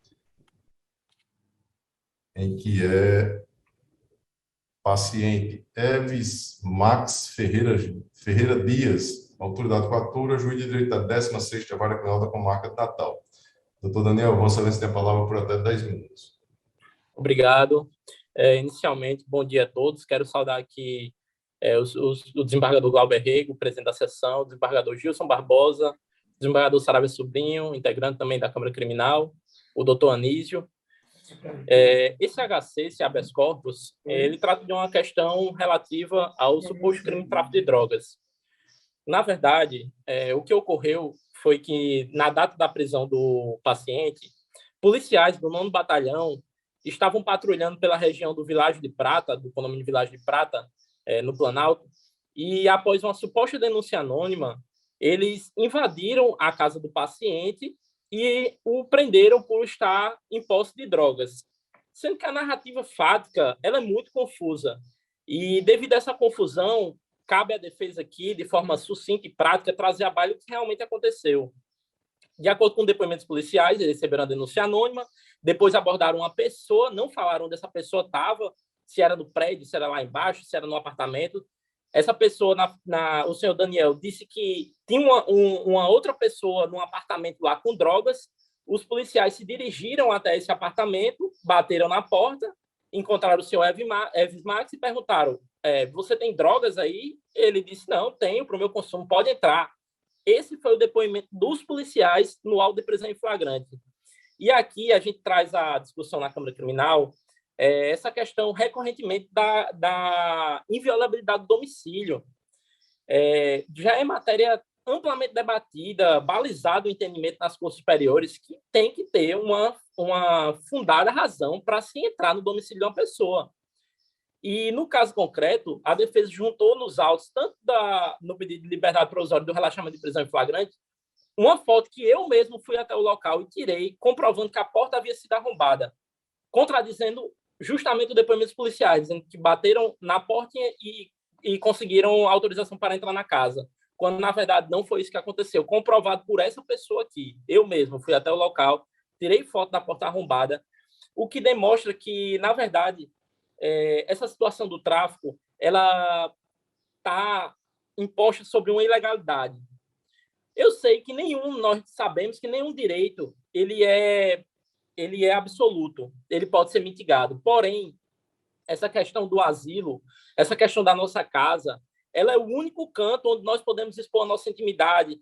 em que é paciente Eves Max Ferreira Dias, autoridade coatora, juiz de direito da 16ª Vara Criminal da Comarca de Natal. Doutor Daniel, Vossa Excelência tem a palavra por até 10 minutos. Obrigado. Inicialmente, bom dia a todos. Quero saudar aqui o desembargador Glauber Rego, presidente da sessão, o desembargador Gilson Barbosa, o desembargador Saraiva Sobrinho, integrante também da Câmara Criminal, o doutor Anísio. Esse HC, esse habeas corpus, ele trata de uma questão relativa ao suposto crime de tráfico de drogas. Na verdade, o que ocorreu foi que, na data da prisão do paciente, policiais do 9º Batalhão estavam patrulhando pela região do Világio de Prata, do condomínio Világio de Prata, no Planalto, e após uma suposta denúncia anônima, eles invadiram a casa do paciente e o prenderam por estar em posse de drogas. Sendo que a narrativa fática ela é muito confusa. E, devido a essa confusão, cabe à defesa aqui, de forma sucinta e prática, trazer à baila o que realmente aconteceu. De acordo com depoimentos policiais, eles receberam a denúncia anônima, depois abordaram uma pessoa, não falaram onde essa pessoa estava, se era no prédio, se era lá embaixo, se era no apartamento. Essa pessoa, o senhor Daniel, disse que tinha uma outra pessoa num apartamento lá com drogas. Os policiais se dirigiram até esse apartamento, bateram na porta, encontraram o senhor Eves Max e perguntaram, você tem drogas aí? Ele disse, não, tenho, para o meu consumo, pode entrar. Esse foi o depoimento dos policiais no auto de prisão em flagrante. E aqui a gente traz a discussão na Câmara Criminal essa questão recorrentemente da inviolabilidade do domicílio. Já é matéria amplamente debatida, balizado o entendimento nas cortes superiores que tem que ter uma fundada razão para se entrar no domicílio de uma pessoa. E, no caso concreto, a defesa juntou nos autos, tanto no pedido de liberdade provisória do relaxamento de prisão em flagrante, uma foto que eu mesmo fui até o local e tirei, comprovando que a porta havia sido arrombada, contradizendo justamente o depoimento dos policiais, dizendo que bateram na porta e e conseguiram autorização para entrar na casa, quando, na verdade, não foi isso que aconteceu. Comprovado por essa pessoa aqui. Eu mesmo fui até o local, tirei foto da porta arrombada, o que demonstra que, na verdade, essa situação do tráfico, ela está imposta sobre uma ilegalidade. Eu sei que nós sabemos que nenhum direito ele é absoluto, ele pode ser mitigado. Porém, essa questão do asilo, essa questão da nossa casa, ela é o único canto onde nós podemos expor a nossa intimidade,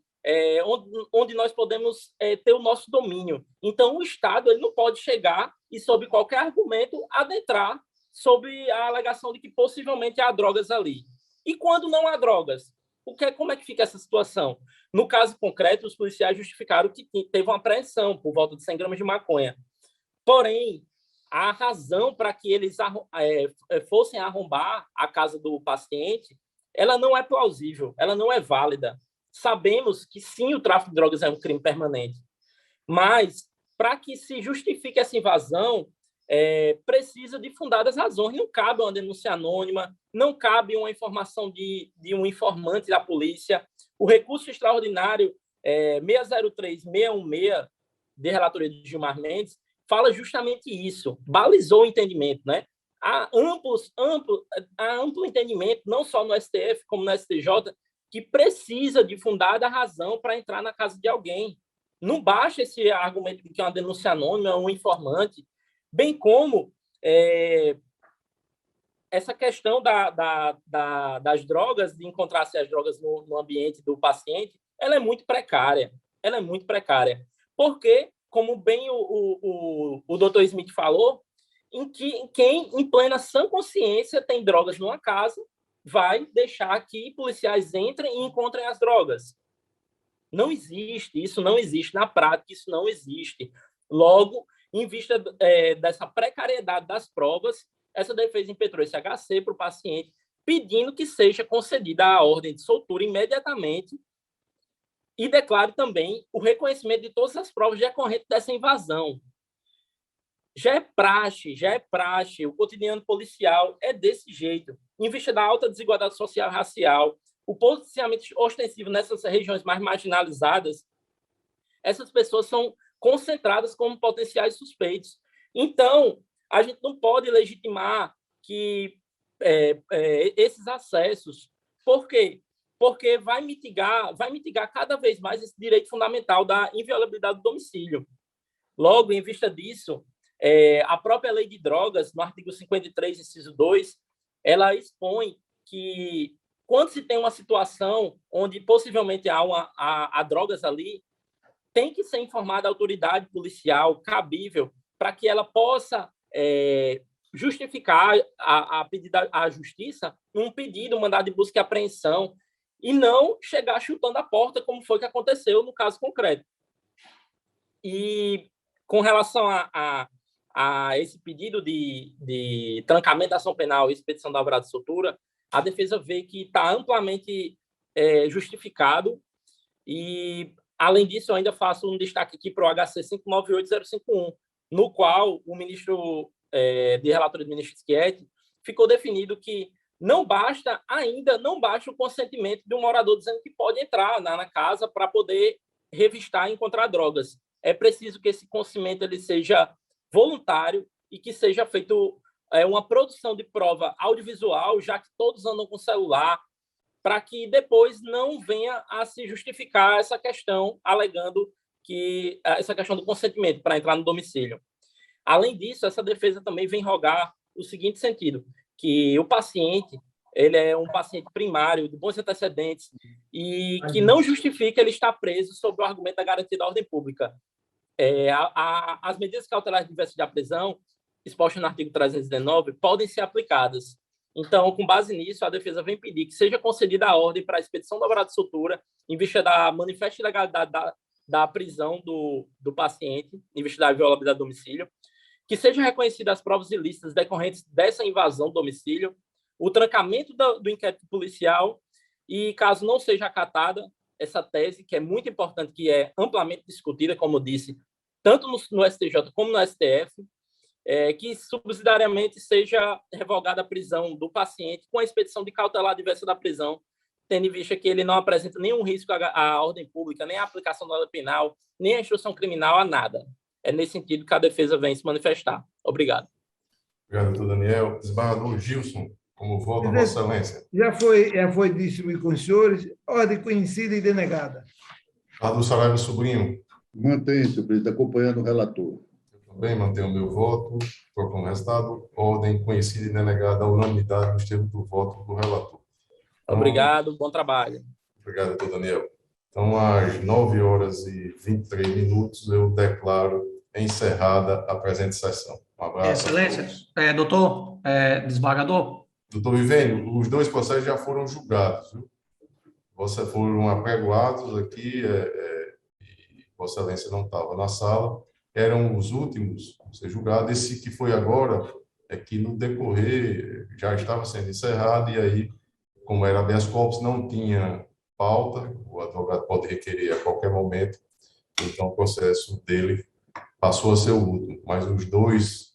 onde nós podemos ter o nosso domínio. Então, o Estado ele não pode chegar e, sob qualquer argumento, adentrar sob a alegação de que possivelmente há drogas ali. E quando não há drogas? Como é que fica essa situação? No caso concreto, os policiais justificaram que teve uma apreensão por volta de 100 gramas de maconha. Porém, a razão para que eles fossem arrombar a casa do paciente, ela não é plausível, ela não é válida. Sabemos que, sim, o tráfico de drogas é um crime permanente, mas, para que se justifique essa invasão, precisa de fundadas razões. Não cabe uma denúncia anônima, não cabe uma informação de um informante da polícia. O recurso extraordinário 603-616, de relatoria de Gilmar Mendes, fala justamente isso, balizou o entendimento, né? Há amplo entendimento, não só no STF, como no STJ, que precisa de fundada razão para entrar na casa de alguém. Não basta esse argumento de que é uma denúncia anônima, um informante, bem como essa questão das drogas, de encontrar-se as drogas no ambiente do paciente, ela é muito precária. Ela é muito precária. Porque, como bem o doutor Smith falou, quem, em plena sã consciência, tem drogas numa casa, vai deixar que policiais entrem e encontrem as drogas. Não existe, isso não existe. Na prática, isso não existe. Logo, em vista dessa precariedade das provas, essa defesa impetrou esse HC para o paciente, pedindo que seja concedida a ordem de soltura imediatamente e declare também o reconhecimento de todas as provas decorrentes dessa invasão. Já é praxe, o cotidiano policial é desse jeito. Em vista da alta desigualdade social e racial, o policiamento ostensivo nessas regiões mais marginalizadas, essas pessoas são concentradas como potenciais suspeitos. Então, a gente não pode legitimar que esses acessos. Por quê? Porque vai mitigar cada vez mais esse direito fundamental da inviolabilidade do domicílio. Logo, em vista disso, a própria lei de drogas, no artigo 53, inciso 2, ela expõe que, quando se tem uma situação onde possivelmente há drogas ali, tem que ser informada a autoridade policial cabível para que ela possa justificar a pedido à justiça um pedido, um mandado de busca e apreensão, e não chegar chutando a porta, como foi que aconteceu no caso concreto. E com relação a esse pedido de trancamento da ação penal e expedição da alvará de soltura, a defesa vê que está amplamente justificado. E, além disso, eu ainda faço um destaque aqui para o HC 598051, no qual o ministro de relatoria do ministro Schietti ficou definido que não basta o consentimento de um morador dizendo que pode entrar na casa para poder revistar e encontrar drogas. É preciso que esse consentimento ele seja voluntário e que seja feito uma produção de prova audiovisual, já que todos andam com celular, para que depois não venha a se justificar essa questão, alegando que essa questão do consentimento para entrar no domicílio. Além disso, essa defesa também vem rogar o seguinte sentido, que o paciente ele é um paciente primário, de bons antecedentes, e que não justifica ele estar preso sob o argumento da garantia da ordem pública. As medidas cautelares de diversidade da prisão, expostas no artigo 319, podem ser aplicadas. Então, com base nisso, a defesa vem pedir que seja concedida a ordem para a expedição da alvará de soltura, em vista da manifesta ilegalidade da prisão do paciente, em vista da inviolabilidade do domicílio, que sejam reconhecidas as provas ilícitas decorrentes dessa invasão do domicílio, o trancamento do inquérito policial e, caso não seja acatada essa tese, que é muito importante, que é amplamente discutida, como eu disse, tanto no STJ como no STF, que subsidiariamente seja revogada a prisão do paciente com a expedição de cautelar diversa da prisão, tendo em vista que ele não apresenta nenhum risco à ordem pública, nem à aplicação da lei penal, nem à instrução criminal, a nada. É nesse sentido que a defesa vem se manifestar. Obrigado. Obrigado, doutor Daniel. Desembargador Gilson, como voto, Vossa Excelência. Já foi distribuído com os senhores, ordem conhecida e denegada. Desembargador Saraiva Sobrinho. Mantém, senhor presidente, acompanhando o relator. Eu também mantenho o meu voto. Proclamo o resultado. Ordem conhecida e denegada à unanimidade nos termos do voto do relator. Então, obrigado, bom trabalho. Obrigado, doutor Daniel. Então, às 9h23, eu declaro encerrada a presente sessão. Um abraço. Excelência, doutor, desembargador. Doutor Vivênio, os 2 processos já foram julgados, viu? Foram apregoados aqui, e Vossa Excelência não estava na sala, eram os últimos a ser julgados. Esse que foi agora, é que no decorrer já estava sendo encerrado, e aí, como era habeas corpus, não tinha pauta, o advogado pode requerer a qualquer momento, então o processo dele passou a ser o último, mas os 2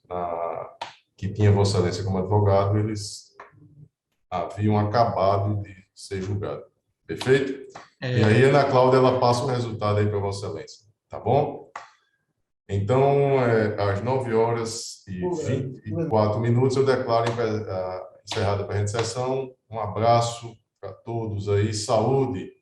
que tinha Vossa Excelência como advogado, eles haviam acabado de ser julgados. Perfeito? E aí, Ana Cláudia, ela passa o resultado aí para Vossa Excelência. Tá bom? Então, às 9h24, eu declaro encerrada a presente sessão. Um abraço para todos aí. Saúde!